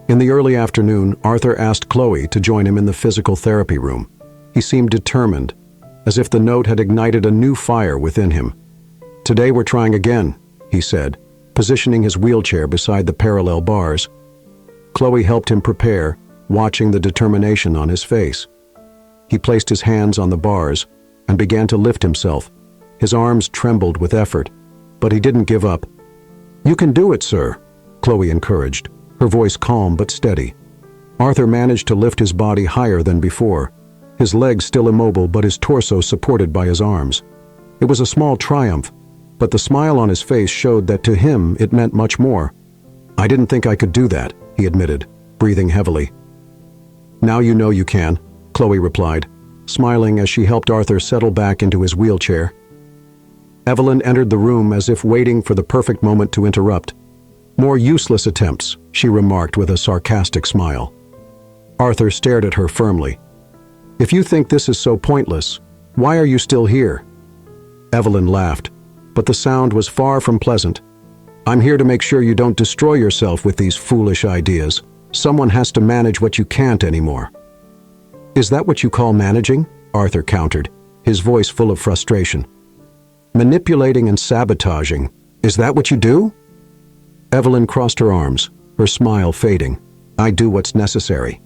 In the early afternoon, Arthur asked Chloe to join him in the physical therapy room. He seemed determined, as if the note had ignited a new fire within him. "Today we're trying again," he said, positioning his wheelchair beside the parallel bars. Chloe helped him prepare, watching the determination on his face. He placed his hands on the bars and began to lift himself. His arms trembled with effort, but he didn't give up. "You can do it, sir," Chloe encouraged, her voice calm but steady. Arthur managed to lift his body higher than before, his legs still immobile but his torso supported by his arms. It was a small triumph, but the smile on his face showed that to him it meant much more. I didn't think I could do that, he admitted, breathing heavily. Now you know you can, Chloe replied, smiling as she helped Arthur settle back into his wheelchair. Evelyn entered the room as if waiting for the perfect moment to interrupt. More useless attempts, she remarked with a sarcastic smile. Arthur stared at her firmly. If you think this is so pointless, why are you still here? Evelyn laughed, but the sound was far from pleasant. I'm here to make sure you don't destroy yourself with these foolish ideas. Someone has to manage what you can't anymore. Is that what you call managing? Arthur countered, his voice full of frustration. Manipulating and sabotaging, is that what you do? Evelyn crossed her arms, her smile fading. I do what's necessary.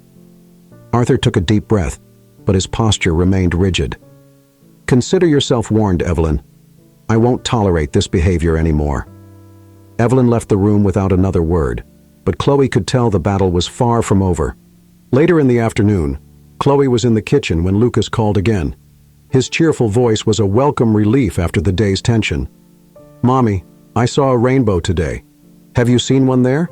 Arthur took a deep breath, but his posture remained rigid. Consider yourself warned, Evelyn. I won't tolerate this behavior anymore. Evelyn left the room without another word, but Chloe could tell the battle was far from over. Later in the afternoon, Chloe was in the kitchen when Lucas called again. His cheerful voice was a welcome relief after the day's tension. Mommy, I saw a rainbow today. Have you seen one there?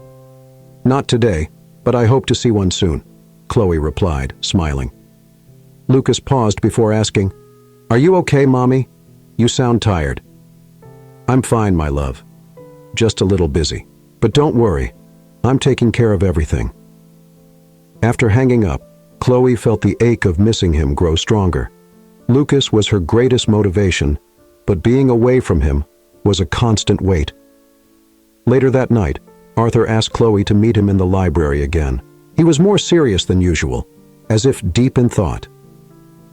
Not today, but I hope to see one soon, Chloe replied, smiling. Lucas paused before asking, Are you okay, Mommy? You sound tired. I'm fine, my love. Just a little busy. But don't worry, I'm taking care of everything. After hanging up, Chloe felt the ache of missing him grow stronger. Lucas was her greatest motivation, but being away from him was a constant weight. Later that night, Arthur asked Chloe to meet him in the library again. He was more serious than usual, as if deep in thought.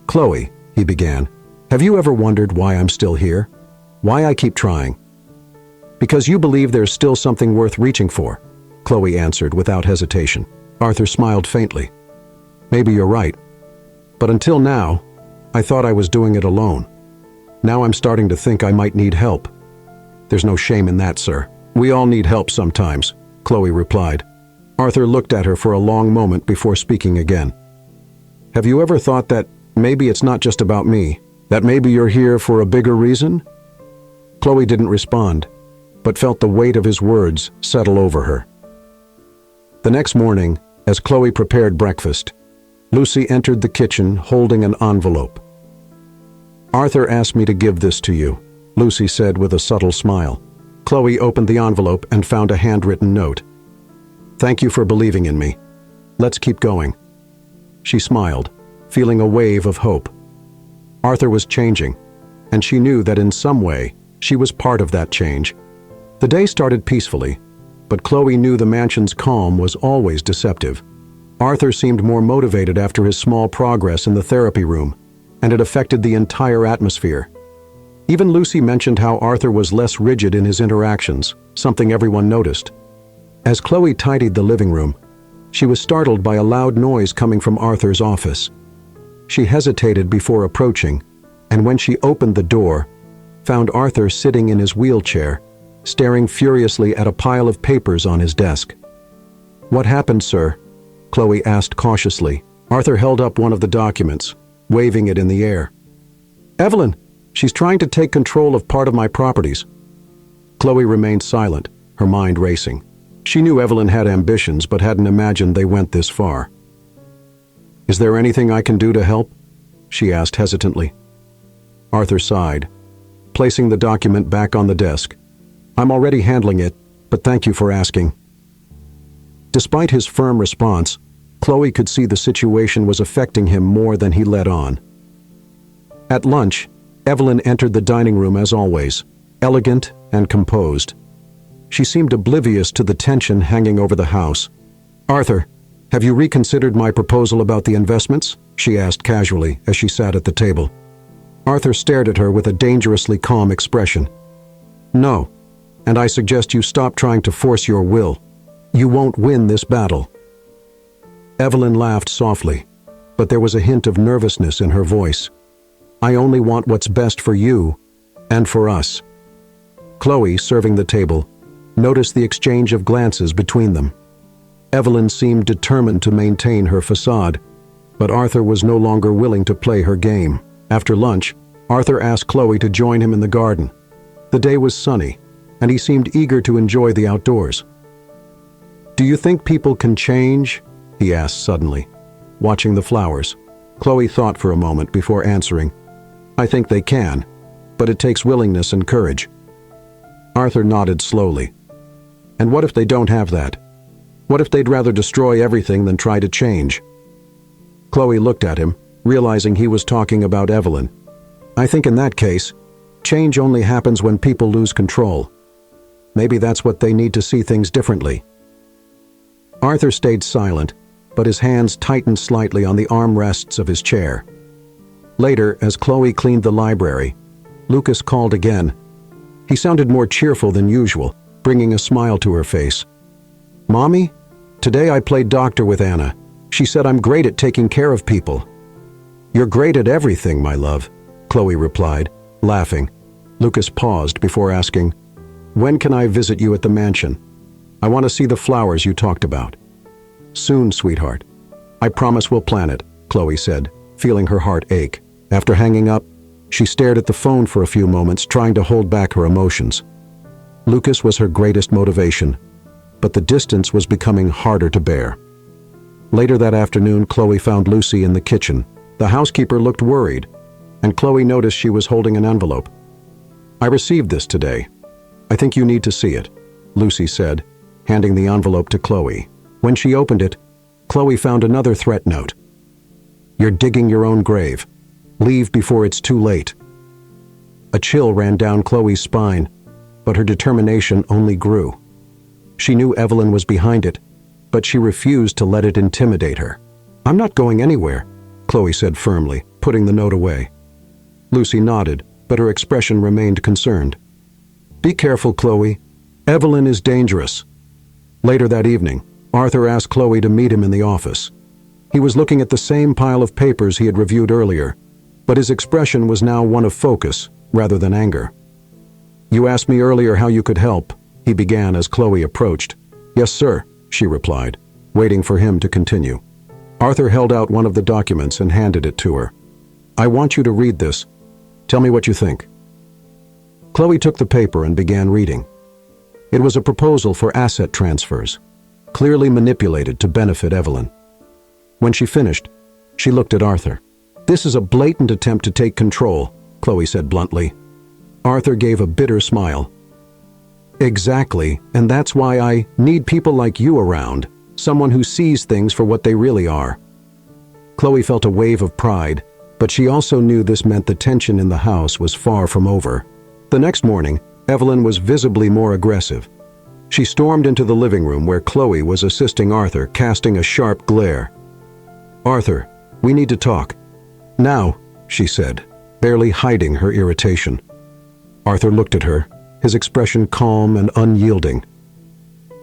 Chloe, he began, have you ever wondered why I'm still here? Why I keep trying? Because you believe there's still something worth reaching for, Chloe answered without hesitation. Arthur smiled faintly. Maybe you're right. But until now, I thought I was doing it alone. Now I'm starting to think I might need help. There's no shame in that, sir. We all need help sometimes, Chloe replied. Arthur looked at her for a long moment before speaking again. Have you ever thought that maybe it's not just about me, that maybe you're here for a bigger reason? Chloe didn't respond, but felt the weight of his words settle over her. The next morning, as Chloe prepared breakfast, Lucy entered the kitchen holding an envelope. Arthur asked me to give this to you, Lucy said with a subtle smile. Chloe opened the envelope and found a handwritten note. Thank you for believing in me. Let's keep going. She smiled, feeling a wave of hope. Arthur was changing, and she knew that in some way she was part of that change. The day started peacefully, but Chloe knew the mansion's calm was always deceptive. Arthur seemed more motivated after his small progress in the therapy room, and it affected the entire atmosphere. Even Lucy mentioned how Arthur was less rigid in his interactions, something everyone noticed. As Chloe tidied the living room, she was startled by a loud noise coming from Arthur's office. She hesitated before approaching, and when she opened the door, found Arthur sitting in his wheelchair, staring furiously at a pile of papers on his desk. What happened, sir? Chloe asked cautiously. Arthur held up one of the documents, waving it in the air. Evelyn, she's trying to take control of part of my properties. Chloe remained silent, her mind racing. She knew Evelyn had ambitions, but hadn't imagined they went this far. Is there anything I can do to help? She asked hesitantly. Arthur sighed, placing the document back on the desk. I'm already handling it, but thank you for asking. Despite his firm response, Chloe could see the situation was affecting him more than he let on. At lunch, Evelyn entered the dining room as always, elegant and composed. She seemed oblivious to the tension hanging over the house. Arthur, have you reconsidered my proposal about the investments? She asked casually as she sat at the table. Arthur stared at her with a dangerously calm expression. No, and I suggest you stop trying to force your will. You won't win this battle. Evelyn laughed softly, but there was a hint of nervousness in her voice. I only want what's best for you and for us. Chloe, serving the table, noticed the exchange of glances between them. Evelyn seemed determined to maintain her facade, but Arthur was no longer willing to play her game. After lunch, Arthur asked Chloe to join him in the garden. The day was sunny, and he seemed eager to enjoy the outdoors. Do you think people can change? He asked suddenly, watching the flowers. Chloe thought for a moment before answering. I think they can, but it takes willingness and courage. Arthur nodded slowly. And what if they don't have that? What if they'd rather destroy everything than try to change? Chloe looked at him, realizing he was talking about Evelyn. I think in that case, change only happens when people lose control. Maybe that's what they need to see things differently. Arthur stayed silent, but his hands tightened slightly on the armrests of his chair. Later, as Chloe cleaned the library, Lucas called again. He sounded more cheerful than usual, bringing a smile to her face. Mommy? Today I played doctor with Anna. She said I'm great at taking care of people. You're great at everything, my love, Chloe replied, laughing. Lucas paused before asking, When can I visit you at the mansion? I want to see the flowers you talked about. Soon, sweetheart. I promise we'll plan it, Chloe said, feeling her heart ache. After hanging up, she stared at the phone for a few moments, trying to hold back her emotions. Lucas was her greatest motivation, but the distance was becoming harder to bear. Later that afternoon, Chloe found Lucy in the kitchen. The housekeeper looked worried, and Chloe noticed she was holding an envelope. I received this today. I think you need to see it, Lucy said, handing the envelope to Chloe. When she opened it, Chloe found another threat note. You're digging your own grave. Leave before it's too late. A chill ran down Chloe's spine, but her determination only grew. She knew Evelyn was behind it, but she refused to let it intimidate her. I'm not going anywhere, Chloe said firmly, putting the note away. Lucy nodded, but her expression remained concerned. Be careful, Chloe. Evelyn is dangerous. Later that evening, Arthur asked Chloe to meet him in the office. He was looking at the same pile of papers he had reviewed earlier, but his expression was now one of focus rather than anger. You asked me earlier how you could help, he began as Chloe approached. Yes, sir, she replied, waiting for him to continue. Arthur held out one of the documents and handed it to her. I want you to read this. Tell me what you think. Chloe took the paper and began reading. It was a proposal for asset transfers, clearly manipulated to benefit Evelyn. When she finished, she looked at Arthur. This is a blatant attempt to take control, Chloe said bluntly. Arthur gave a bitter smile. Exactly, and that's why I need people like you around, someone who sees things for what they really are. Chloe felt a wave of pride, but she also knew this meant the tension in the house was far from over. The next morning, Evelyn was visibly more aggressive. She stormed into the living room where Chloe was assisting Arthur, casting a sharp glare. Arthur, we need to talk. Now, she said, barely hiding her irritation. Arthur looked at her, his expression calm and unyielding.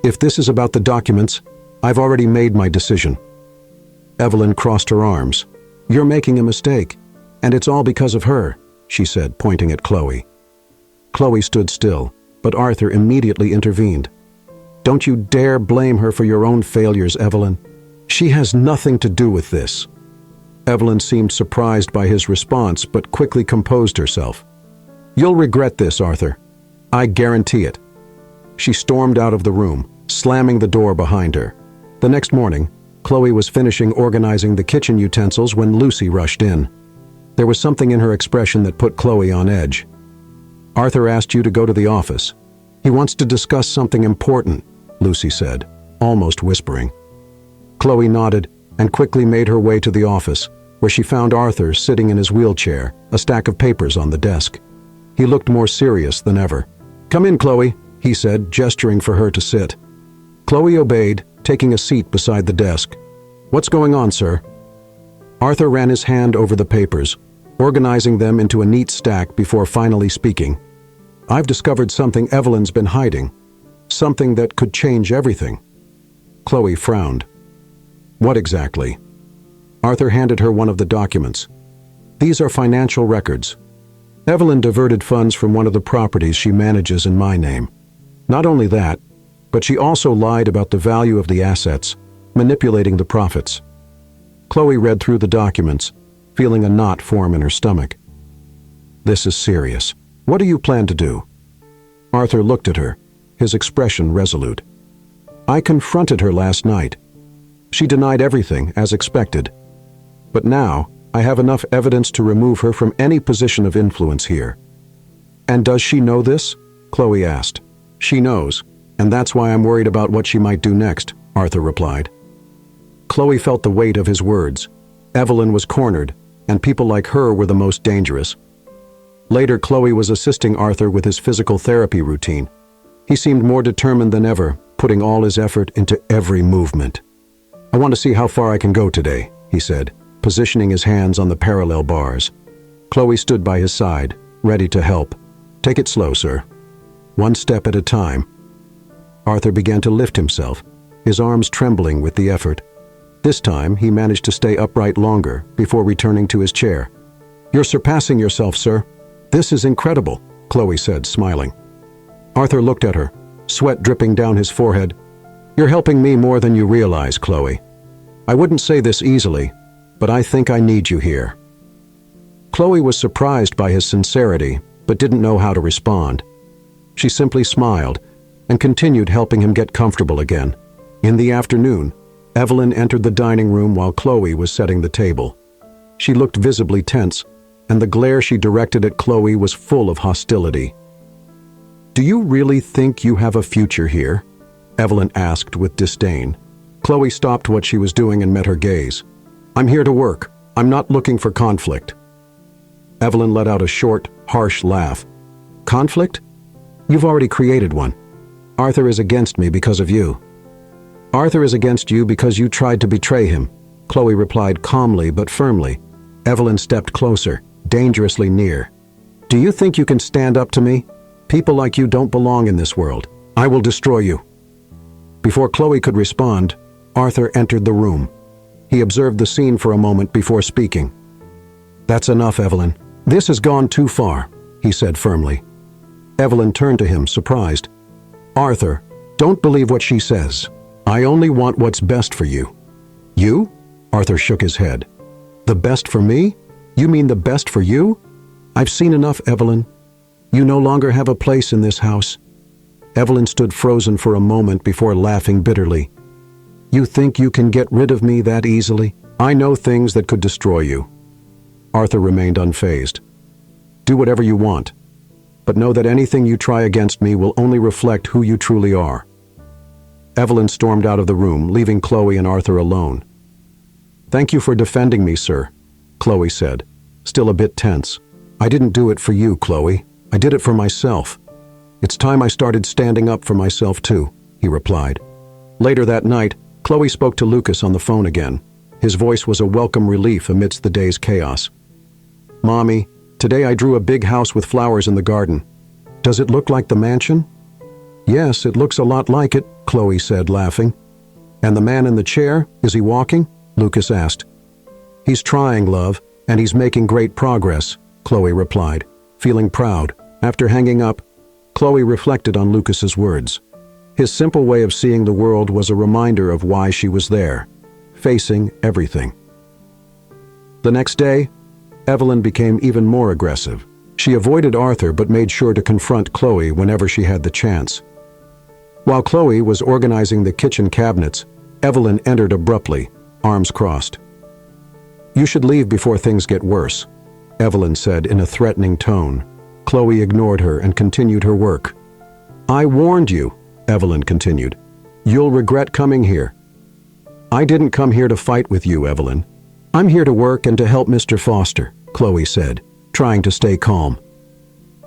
If this is about the documents, I've already made my decision. Evelyn crossed her arms. You're making a mistake, and it's all because of her, she said, pointing at Chloe. Chloe stood still, but Arthur immediately intervened. Don't you dare blame her for your own failures, Evelyn. She has nothing to do with this. Evelyn seemed surprised by his response, but quickly composed herself. You'll regret this, Arthur. I guarantee it. She stormed out of the room, slamming the door behind her. The next morning, Chloe was finishing organizing the kitchen utensils when Lucy rushed in. There was something in her expression that put Chloe on edge. Arthur asked you to go to the office. He wants to discuss something important, Lucy said, almost whispering. Chloe nodded and quickly made her way to the office, where she found Arthur sitting in his wheelchair, a stack of papers on the desk. He looked more serious than ever. Come in, Chloe, he said, gesturing for her to sit. Chloe obeyed, taking a seat beside the desk. What's going on, sir? Arthur ran his hand over the papers, organizing them into a neat stack before finally speaking. I've discovered something Evelyn's been hiding, something that could change everything. Chloe frowned. What exactly? Arthur handed her one of the documents. These are financial records. Evelyn diverted funds from one of the properties she manages in my name. Not only that, but she also lied about the value of the assets, manipulating the profits. Chloe read through the documents, feeling a knot form in her stomach. This is serious. What do you plan to do? Arthur looked at her, his expression resolute. I confronted her last night. She denied everything, as expected. But now, I have enough evidence to remove her from any position of influence here." "And does she know this?" Chloe asked. "She knows, and that's why I'm worried about what she might do next," Arthur replied. Chloe felt the weight of his words. Evelyn was cornered, and people like her were the most dangerous. Later, Chloe was assisting Arthur with his physical therapy routine. He seemed more determined than ever, putting all his effort into every movement. "I want to see how far I can go today," he said, positioning his hands on the parallel bars. Chloe stood by his side, ready to help. "Take it slow, sir. One step at a time." Arthur began to lift himself, his arms trembling with the effort. This time, he managed to stay upright longer before returning to his chair. "You're surpassing yourself, sir. This is incredible," Chloe said, smiling. Arthur looked at her, sweat dripping down his forehead. "You're helping me more than you realize, Chloe. I wouldn't say this easily, but I think I need you here." Chloe was surprised by his sincerity, but didn't know how to respond. She simply smiled and continued helping him get comfortable again. In the afternoon, Evelyn entered the dining room while Chloe was setting the table. She looked visibly tense, and the glare she directed at Chloe was full of hostility. "Do you really think you have a future here?" Evelyn asked with disdain. Chloe stopped what she was doing and met her gaze. "I'm here to work. I'm not looking for conflict." Evelyn let out a short, harsh laugh. "Conflict? You've already created one. Arthur is against me because of you." "Arthur is against you because you tried to betray him," Chloe replied calmly but firmly. Evelyn stepped closer, dangerously near. "Do you think you can stand up to me? People like you don't belong in this world. I will destroy you." Before Chloe could respond, Arthur entered the room. He observed the scene for a moment before speaking. "That's enough, Evelyn. This has gone too far," he said firmly. Evelyn turned to him, surprised. "Arthur, don't believe what she says. I only want what's best for you." "You?" Arthur shook his head. "The best for me? You mean the best for you? I've seen enough, Evelyn. You no longer have a place in this house." Evelyn stood frozen for a moment before laughing bitterly. "You think you can get rid of me that easily? I know things that could destroy you." Arthur remained unfazed. "Do whatever you want, but know that anything you try against me will only reflect who you truly are." Evelyn stormed out of the room, leaving Chloe and Arthur alone. "Thank you for defending me, sir," Chloe said, still a bit tense. "I didn't do it for you, Chloe. I did it for myself. It's time I started standing up for myself too," he replied. Later that night, Chloe spoke to Lucas on the phone again. His voice was a welcome relief amidst the day's chaos. "Mommy, today I drew a big house with flowers in the garden. Does it look like the mansion?" "Yes, it looks a lot like it," Chloe said, laughing. "And the man in the chair, is he walking?" Lucas asked. "He's trying, love, and he's making great progress," Chloe replied, feeling proud. After hanging up, Chloe reflected on Lucas's words. His simple way of seeing the world was a reminder of why she was there, facing everything. The next day, Evelyn became even more aggressive. She avoided Arthur but made sure to confront Chloe whenever she had the chance. While Chloe was organizing the kitchen cabinets, Evelyn entered abruptly, arms crossed. "You should leave before things get worse," Evelyn said in a threatening tone. Chloe ignored her and continued her work. "I warned you," Evelyn continued. "You'll regret coming here." "I didn't come here to fight with you, Evelyn. I'm here to work and to help Mr. Foster," Chloe said, trying to stay calm.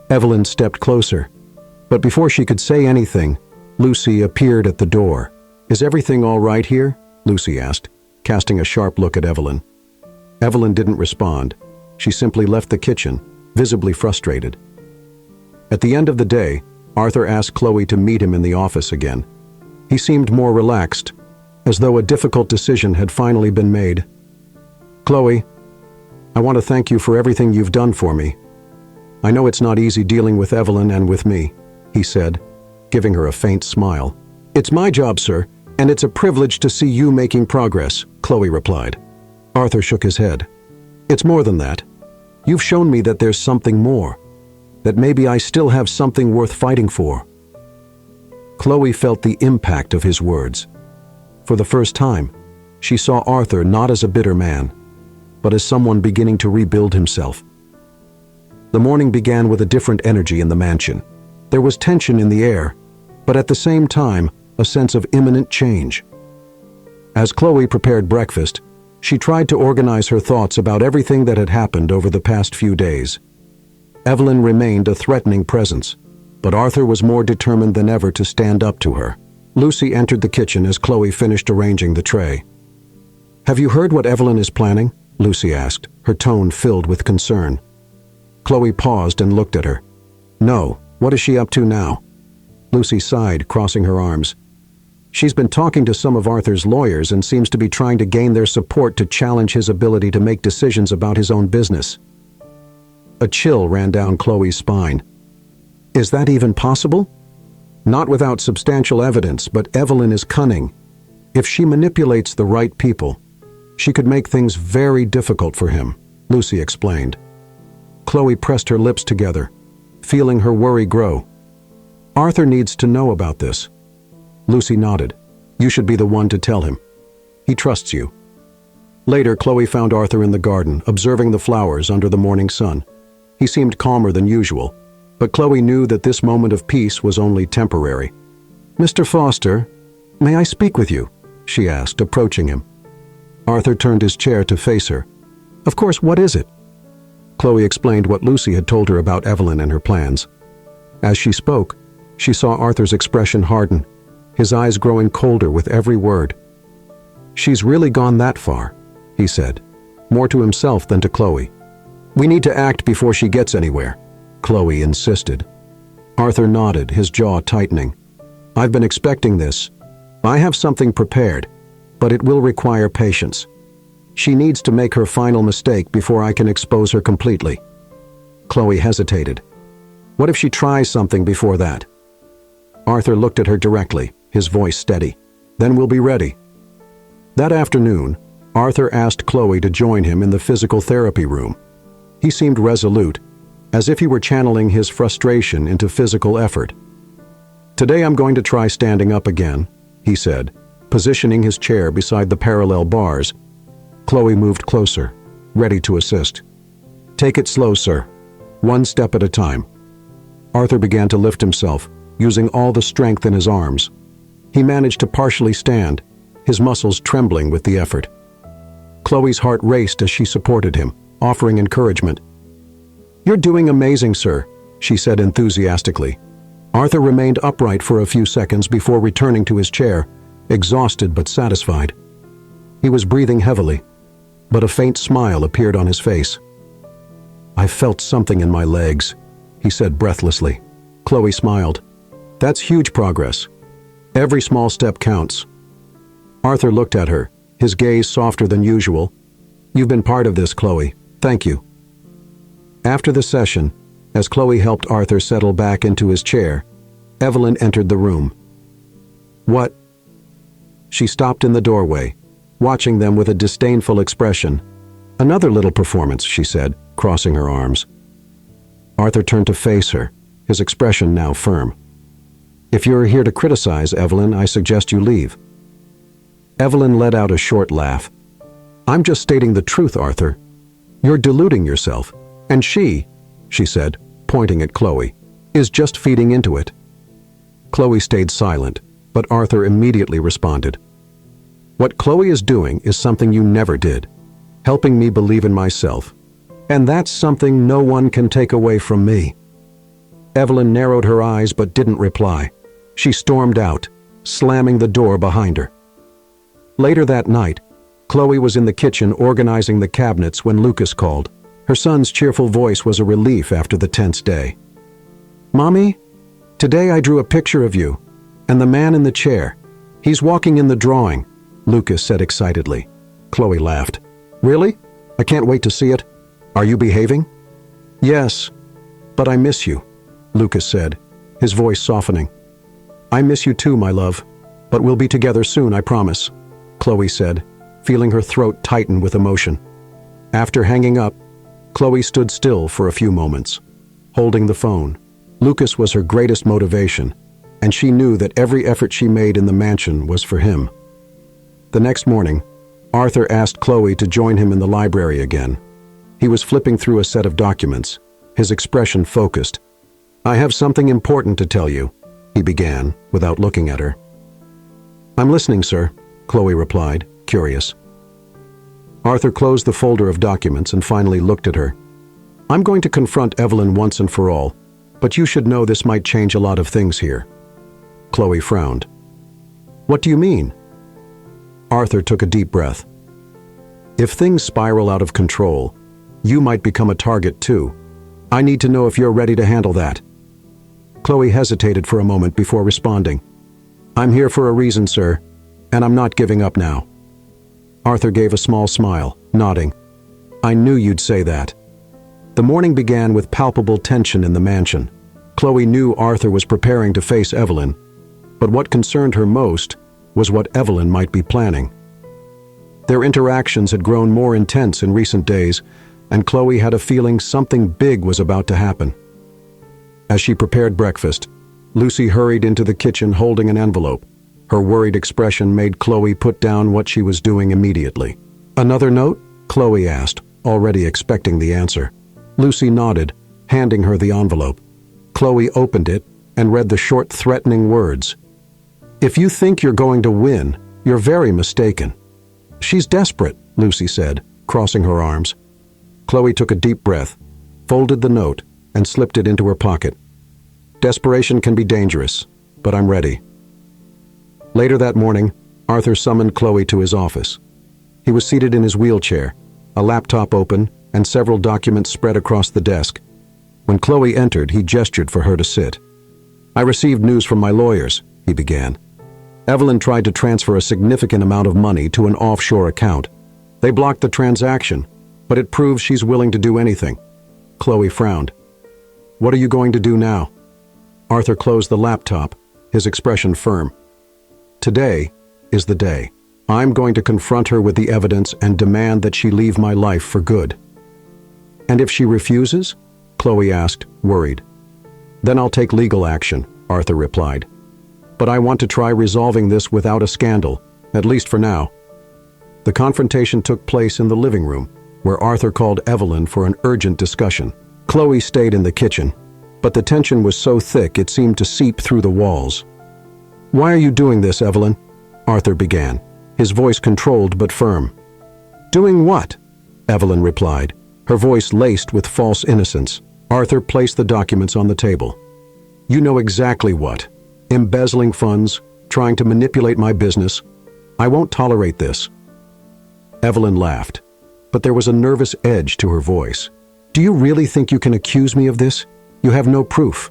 Evelyn stepped closer, but before she could say anything, Lucy appeared at the door. "Is everything all right here?" Lucy asked, casting a sharp look at Evelyn. Evelyn didn't respond. She simply left the kitchen, visibly frustrated. At the end of the day, Arthur asked Chloe to meet him in the office again. He seemed more relaxed, as though a difficult decision had finally been made. "Chloe, I want to thank you for everything you've done for me. I know it's not easy dealing with Evelyn and with me," he said, giving her a faint smile. "It's my job, sir, and it's a privilege to see you making progress," Chloe replied. Arthur shook his head. "It's more than that. You've shown me that there's something more, that maybe I still have something worth fighting for." Chloe felt the impact of his words. For the first time, she saw Arthur not as a bitter man, but as someone beginning to rebuild himself. The morning began with a different energy in the mansion. There was tension in the air, but at the same time, a sense of imminent change. As Chloe prepared breakfast, she tried to organize her thoughts about everything that had happened over the past few days. Evelyn remained a threatening presence, but Arthur was more determined than ever to stand up to her. Lucy entered the kitchen as Chloe finished arranging the tray. "Have you heard what Evelyn is planning?" Lucy asked, her tone filled with concern. Chloe paused and looked at her. "No, what is she up to now?" Lucy sighed, crossing her arms. "She's been talking to some of Arthur's lawyers and seems to be trying to gain their support to challenge his ability to make decisions about his own business." A chill ran down Chloe's spine. Is that even possible? Not without substantial evidence, but Evelyn is cunning. If she manipulates the right people, she could make things very difficult for him, Lucy explained. Chloe pressed her lips together, feeling her worry grow. "Arthur needs to know about this." Lucy nodded. "You should be the one to tell him. He trusts you." Later, Chloe found Arthur in the garden, observing the flowers under the morning sun. He seemed calmer than usual, but Chloe knew that this moment of peace was only temporary. "Mr. Foster, may I speak with you?" she asked, approaching him. Arthur turned his chair to face her. "Of course, what is it?" Chloe explained what Lucy had told her about Evelyn and her plans. As she spoke, she saw Arthur's expression harden, his eyes growing colder with every word. "She's really gone that far," he said, more to himself than to Chloe. "We need to act before she gets anywhere," Chloe insisted. Arthur nodded, his jaw tightening. "I've been expecting this. I have something prepared, but it will require patience. She needs to make her final mistake before I can expose her completely." Chloe hesitated. "What if she tries something before that?" Arthur looked at her directly, his voice steady. "Then we'll be ready." That afternoon, Arthur asked Chloe to join him in the physical therapy room. He seemed resolute, as if he were channeling his frustration into physical effort. "Today I'm going to try standing up again," he said, positioning his chair beside the parallel bars. Chloe moved closer, ready to assist. "Take it slow, sir. One step at a time." Arthur began to lift himself, using all the strength in his arms. He managed to partially stand, his muscles trembling with the effort. Chloe's heart raced as she supported him, offering encouragement. "You're doing amazing, sir," she said enthusiastically. Arthur remained upright for a few seconds before returning to his chair, exhausted but satisfied. He was breathing heavily, but a faint smile appeared on his face. "I felt something in my legs," he said breathlessly. Chloe smiled. "That's huge progress. Every small step counts." Arthur looked at her, his gaze softer than usual. "You've been part of this, Chloe. Thank you." After the session, as Chloe helped Arthur settle back into his chair, Evelyn entered the room. "What?" She stopped in the doorway, watching them with a disdainful expression. "Another little performance," she said, crossing her arms. Arthur turned to face her, his expression now firm. "If you're here to criticize, Evelyn, I suggest you leave." Evelyn let out a short laugh. "I'm just stating the truth, Arthur. You're deluding yourself, and she said, pointing at Chloe, is just feeding into it." Chloe stayed silent, but Arthur immediately responded. "What Chloe is doing is something you never did, helping me believe in myself. And that's something no one can take away from me." Evelyn narrowed her eyes but didn't reply. She stormed out, slamming the door behind her. Later that night, Chloe was in the kitchen organizing the cabinets when Lucas called. Her son's cheerful voice was a relief after the tense day. "Mommy, today I drew a picture of you, and the man in the chair. He's walking in the drawing," Lucas said excitedly. Chloe laughed. "Really? I can't wait to see it. Are you behaving?" "Yes, but I miss you," Lucas said, his voice softening. "I miss you too, my love, but we'll be together soon, I promise," Chloe said, feeling her throat tighten with emotion. After hanging up, Chloe stood still for a few moments, holding the phone. Lucas was her greatest motivation, and she knew that every effort she made in the mansion was for him. The next morning, Arthur asked Chloe to join him in the library again. He was flipping through a set of documents, his expression focused. "I have something important to tell you," he began, without looking at her. "I'm listening, sir," Chloe replied, curious. Arthur closed the folder of documents and finally looked at her. "I'm going to confront Evelyn once and for all, but you should know this might change a lot of things here." Chloe frowned. "What do you mean?" Arthur took a deep breath. "If things spiral out of control, you might become a target too. I need to know if you're ready to handle that." Chloe hesitated for a moment before responding. "I'm here for a reason, sir, and I'm not giving up now." Arthur gave a small smile, nodding. "I knew you'd say that." The morning began with palpable tension in the mansion. Chloe knew Arthur was preparing to face Evelyn, but what concerned her most was what Evelyn might be planning. Their interactions had grown more intense in recent days, and Chloe had a feeling something big was about to happen. As she prepared breakfast, Lucy hurried into the kitchen holding an envelope. Her worried expression made Chloe put down what she was doing immediately. "Another note?" Chloe asked, already expecting the answer. Lucy nodded, handing her the envelope. Chloe opened it and read the short, threatening words. "If you think you're going to win, you're very mistaken." "She's desperate," Lucy said, crossing her arms. Chloe took a deep breath, folded the note, and slipped it into her pocket. "Desperation can be dangerous, but I'm ready." Later that morning, Arthur summoned Chloe to his office. He was seated in his wheelchair, a laptop open, and several documents spread across the desk. When Chloe entered, he gestured for her to sit. "I received news from my lawyers," he began. "Evelyn tried to transfer a significant amount of money to an offshore account. They blocked the transaction, but it proves she's willing to do anything." Chloe frowned. "What are you going to do now?" Arthur closed the laptop, his expression firm. "Today is the day. I'm going to confront her with the evidence and demand that she leave my life for good." "And if she refuses?" Chloe asked, worried. "Then I'll take legal action," Arthur replied. "But I want to try resolving this without a scandal, at least for now." The confrontation took place in the living room, where Arthur called Evelyn for an urgent discussion. Chloe stayed in the kitchen, but the tension was so thick it seemed to seep through the walls. "Why are you doing this, Evelyn?" Arthur began, his voice controlled but firm. "Doing what?" Evelyn replied, her voice laced with false innocence. Arthur placed the documents on the table. "You know exactly what. Embezzling funds, trying to manipulate my business. I won't tolerate this." Evelyn laughed, but there was a nervous edge to her voice. "Do you really think you can accuse me of this? You have no proof."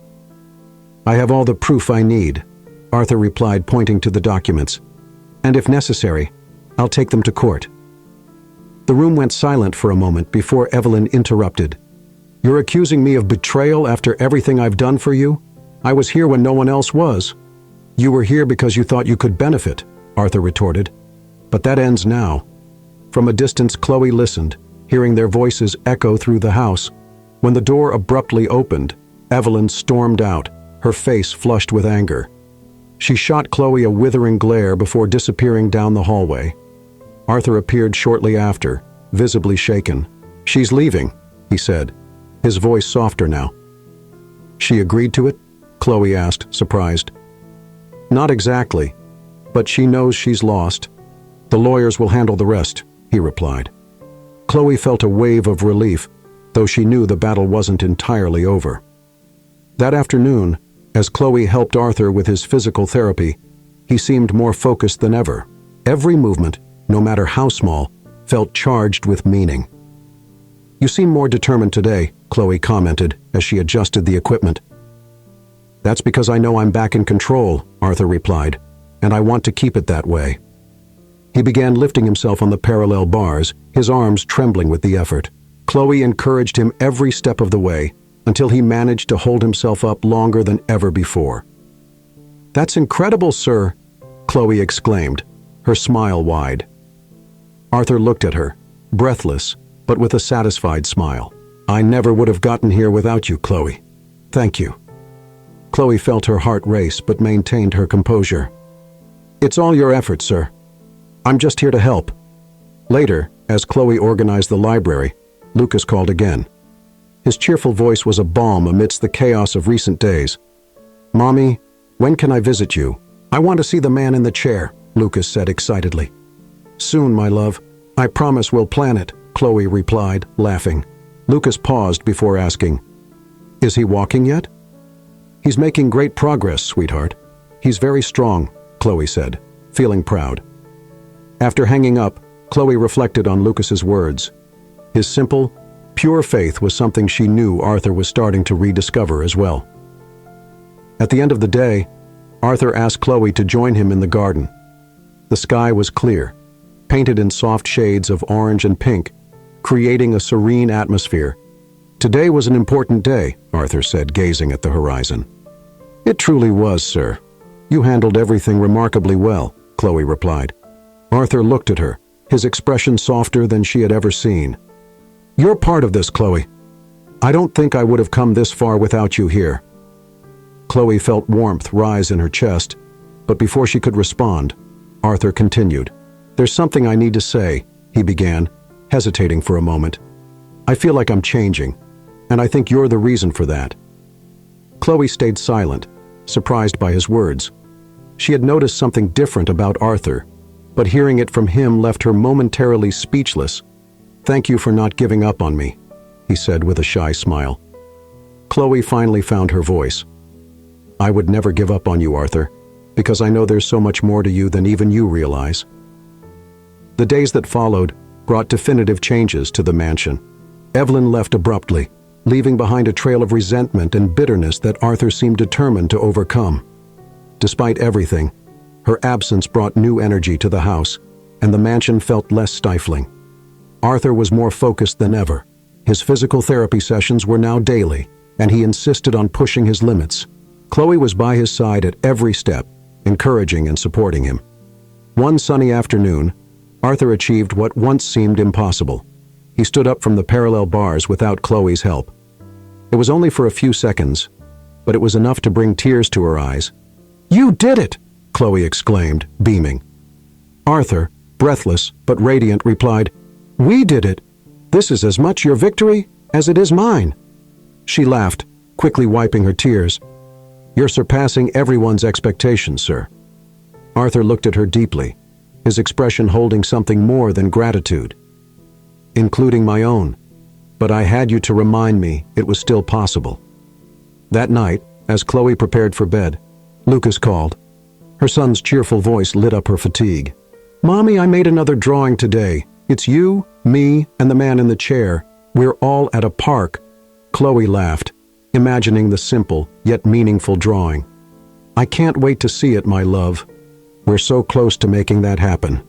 "I have all the proof I need," Arthur replied, pointing to the documents. "And if necessary, I'll take them to court." The room went silent for a moment before Evelyn interrupted. "You're accusing me of betrayal after everything I've done for you? I was here when no one else was." "You were here because you thought you could benefit," Arthur retorted. "But that ends now." From a distance, Chloe listened, hearing their voices echo through the house. When the door abruptly opened, Evelyn stormed out, her face flushed with anger. She shot Chloe a withering glare before disappearing down the hallway. Arthur appeared shortly after, visibly shaken. "She's leaving," he said, his voice softer now. "She agreed to it?" Chloe asked, surprised. "Not exactly, but she knows she's lost. The lawyers will handle the rest," he replied. Chloe felt a wave of relief, though she knew the battle wasn't entirely over. That afternoon, as Chloe helped Arthur with his physical therapy, he seemed more focused than ever. Every movement, no matter how small, felt charged with meaning. "You seem more determined today," Chloe commented as she adjusted the equipment. "That's because I know I'm back in control," Arthur replied, "and I want to keep it that way." He began lifting himself on the parallel bars, his arms trembling with the effort. Chloe encouraged him every step of the way, until he managed to hold himself up longer than ever before. "That's incredible, sir," Chloe exclaimed, her smile wide. Arthur looked at her, breathless, but with a satisfied smile. "I never would have gotten here without you, Chloe. Thank you." Chloe felt her heart race but maintained her composure. "It's all your effort, sir. I'm just here to help." Later, as Chloe organized the library, Lucas called again. His cheerful voice was a balm amidst the chaos of recent days. "Mommy, when can I visit you?" "I want to see the man in the chair," Lucas said excitedly. "Soon, my love. I promise we'll plan it," Chloe replied, laughing. Lucas paused before asking, "Is he walking yet?" "He's making great progress, sweetheart. He's very strong," Chloe said, feeling proud. After hanging up, Chloe reflected on Lucas's words. His simple, pure faith was something she knew Arthur was starting to rediscover as well. At the end of the day, Arthur asked Chloe to join him in the garden. The sky was clear, painted in soft shades of orange and pink, creating a serene atmosphere. "Today was an important day," Arthur said, gazing at the horizon. "It truly was, sir. You handled everything remarkably well," Chloe replied. Arthur looked at her, his expression softer than she had ever seen. "You're part of this, Chloe. I don't think I would have come this far without you here." Chloe felt warmth rise in her chest, but before she could respond, Arthur continued. "There's something I need to say," he began, hesitating for a moment. "I feel like I'm changing, and I think you're the reason for that." Chloe stayed silent, surprised by his words. She had noticed something different about Arthur, but hearing it from him left her momentarily speechless. "Thank you for not giving up on me," he said with a shy smile. Chloe finally found her voice. "I would never give up on you, Arthur, because I know there's so much more to you than even you realize." The days that followed brought definitive changes to the mansion. Evelyn left abruptly, leaving behind a trail of resentment and bitterness that Arthur seemed determined to overcome. Despite everything, her absence brought new energy to the house, and the mansion felt less stifling. Arthur was more focused than ever. His physical therapy sessions were now daily, and he insisted on pushing his limits. Chloe was by his side at every step, encouraging and supporting him. One sunny afternoon, Arthur achieved what once seemed impossible. He stood up from the parallel bars without Chloe's help. It was only for a few seconds, but it was enough to bring tears to her eyes. "You did it!" Chloe exclaimed, beaming. Arthur, breathless but radiant, replied, "We did it! This is as much your victory as it is mine." She laughed, quickly wiping her tears. "You're surpassing everyone's expectations, sir." Arthur looked at her deeply, his expression holding something more than gratitude. "Including my own. But I had you to remind me it was still possible." That night, as Chloe prepared for bed, Lucas called. Her son's cheerful voice lit up her fatigue. "Mommy, I made another drawing today. It's you, me, and the man in the chair. We're all at a park." Chloe laughed, imagining the simple yet meaningful drawing. "I can't wait to see it, my love. We're so close to making that happen."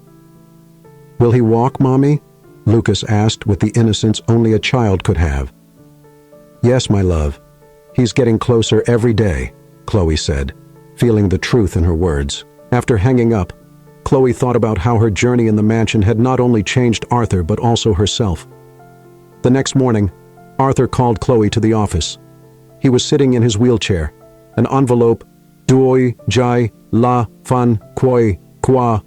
"Will he walk, Mommy?" Lucas asked with the innocence only a child could have. "Yes, my love. He's getting closer every day," Chloe said, feeling the truth in her words. After hanging up, Chloe thought about how her journey in the mansion had not only changed Arthur but also herself. The next morning, Arthur called Chloe to the office. He was sitting in his wheelchair, an envelope, Duoi Jai La Fan Quoi Qua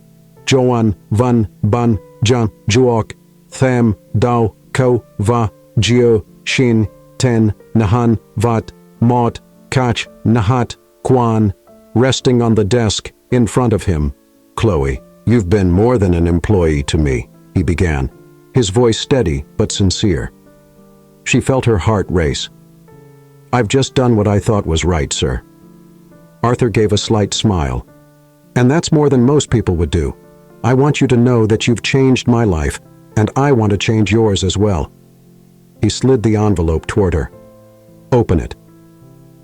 Joan Van Ban Jan Juok Tham Dao Ko Va Gio Shin Ten Nahan Vat Mot Kach Nahat Quan, resting on the desk in front of him. "Chloe, you've been more than an employee to me," he began, his voice steady but sincere. She felt her heart race. "I've just done what I thought was right, sir." Arthur gave a slight smile. "And that's more than most people would do. I want you to know that you've changed my life, and I want to change yours as well." He slid the envelope toward her. "Open it."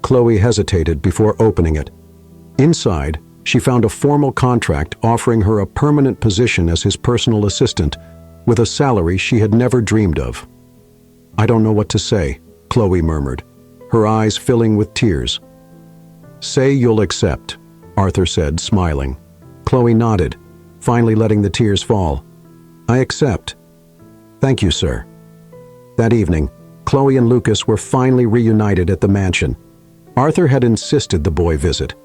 Chloe hesitated before opening it. Inside, she found a formal contract offering her a permanent position as his personal assistant, with a salary she had never dreamed of. "I don't know what to say," Chloe murmured, her eyes filling with tears. "Say you'll accept," Arthur said, smiling. Chloe nodded, finally letting the tears fall. "I accept." "Thank you, sir." That evening, Chloe and Lucas were finally reunited at the mansion. Arthur had insisted the boy visit,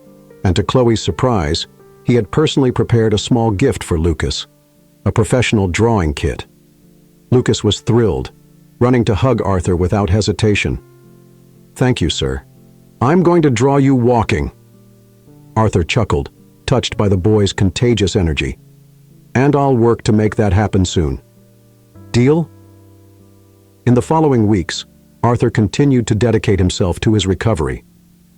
and to Chloe's surprise, he had personally prepared a small gift for Lucas, a professional drawing kit. Lucas was thrilled, running to hug Arthur without hesitation. "Thank you, sir. I'm going to draw you walking." Arthur chuckled, touched by the boy's contagious energy. "And I'll work to make that happen soon. Deal?" In the following weeks, Arthur continued to dedicate himself to his recovery,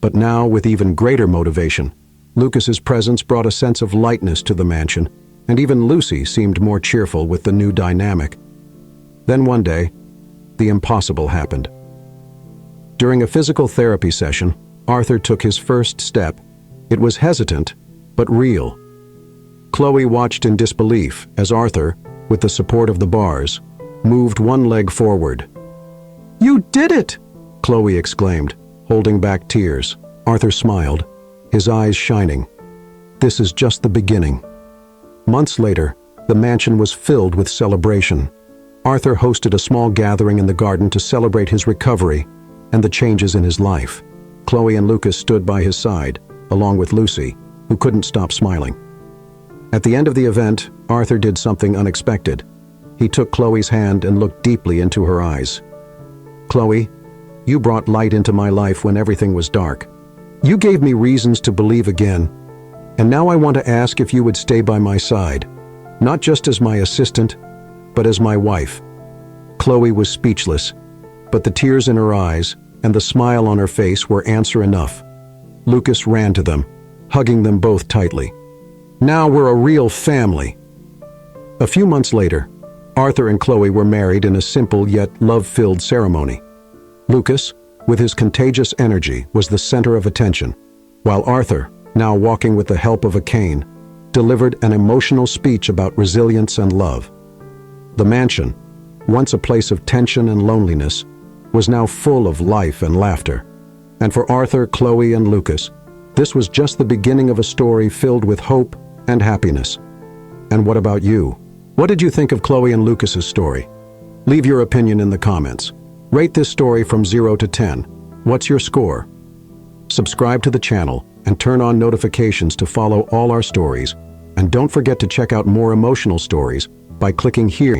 but now with even greater motivation. Lucas's presence brought a sense of lightness to the mansion, and even Lucy seemed more cheerful with the new dynamic. Then one day, the impossible happened. During a physical therapy session, Arthur took his first step. It was hesitant, but real. Chloe watched in disbelief as Arthur, with the support of the bars, moved one leg forward. "You did it!" Chloe exclaimed, holding back tears. Arthur smiled, his eyes shining. This is just the beginning. Months later, the mansion was filled with celebration. Arthur hosted a small gathering in the garden to celebrate his recovery and the changes in his life. Chloe and Lucas stood by his side, along with Lucy, who couldn't stop smiling. At the end of the event, Arthur did something unexpected. He took Chloe's hand and looked deeply into her eyes. "Chloe, you brought light into my life when everything was dark. You gave me reasons to believe again. And now I want to ask if you would stay by my side, not just as my assistant, but as my wife." Chloe was speechless, but the tears in her eyes and the smile on her face were answer enough. Lucas ran to them, hugging them both tightly. "Now we're a real family." A few months later, Arthur and Chloe were married in a simple yet love-filled ceremony. Lucas, with his contagious energy, was the center of attention, while Arthur, now walking with the help of a cane, delivered an emotional speech about resilience and love. The mansion, once a place of tension and loneliness, was now full of life and laughter. And for Arthur, Chloe, and Lucas, this was just the beginning of a story filled with hope and happiness. And what about you? What did you think of Chloe and Lucas's story? Leave your opinion in the comments. Rate this story from 0 to 10. What's your score? Subscribe to the channel and turn on notifications to follow all our stories. And don't forget to check out more emotional stories by clicking here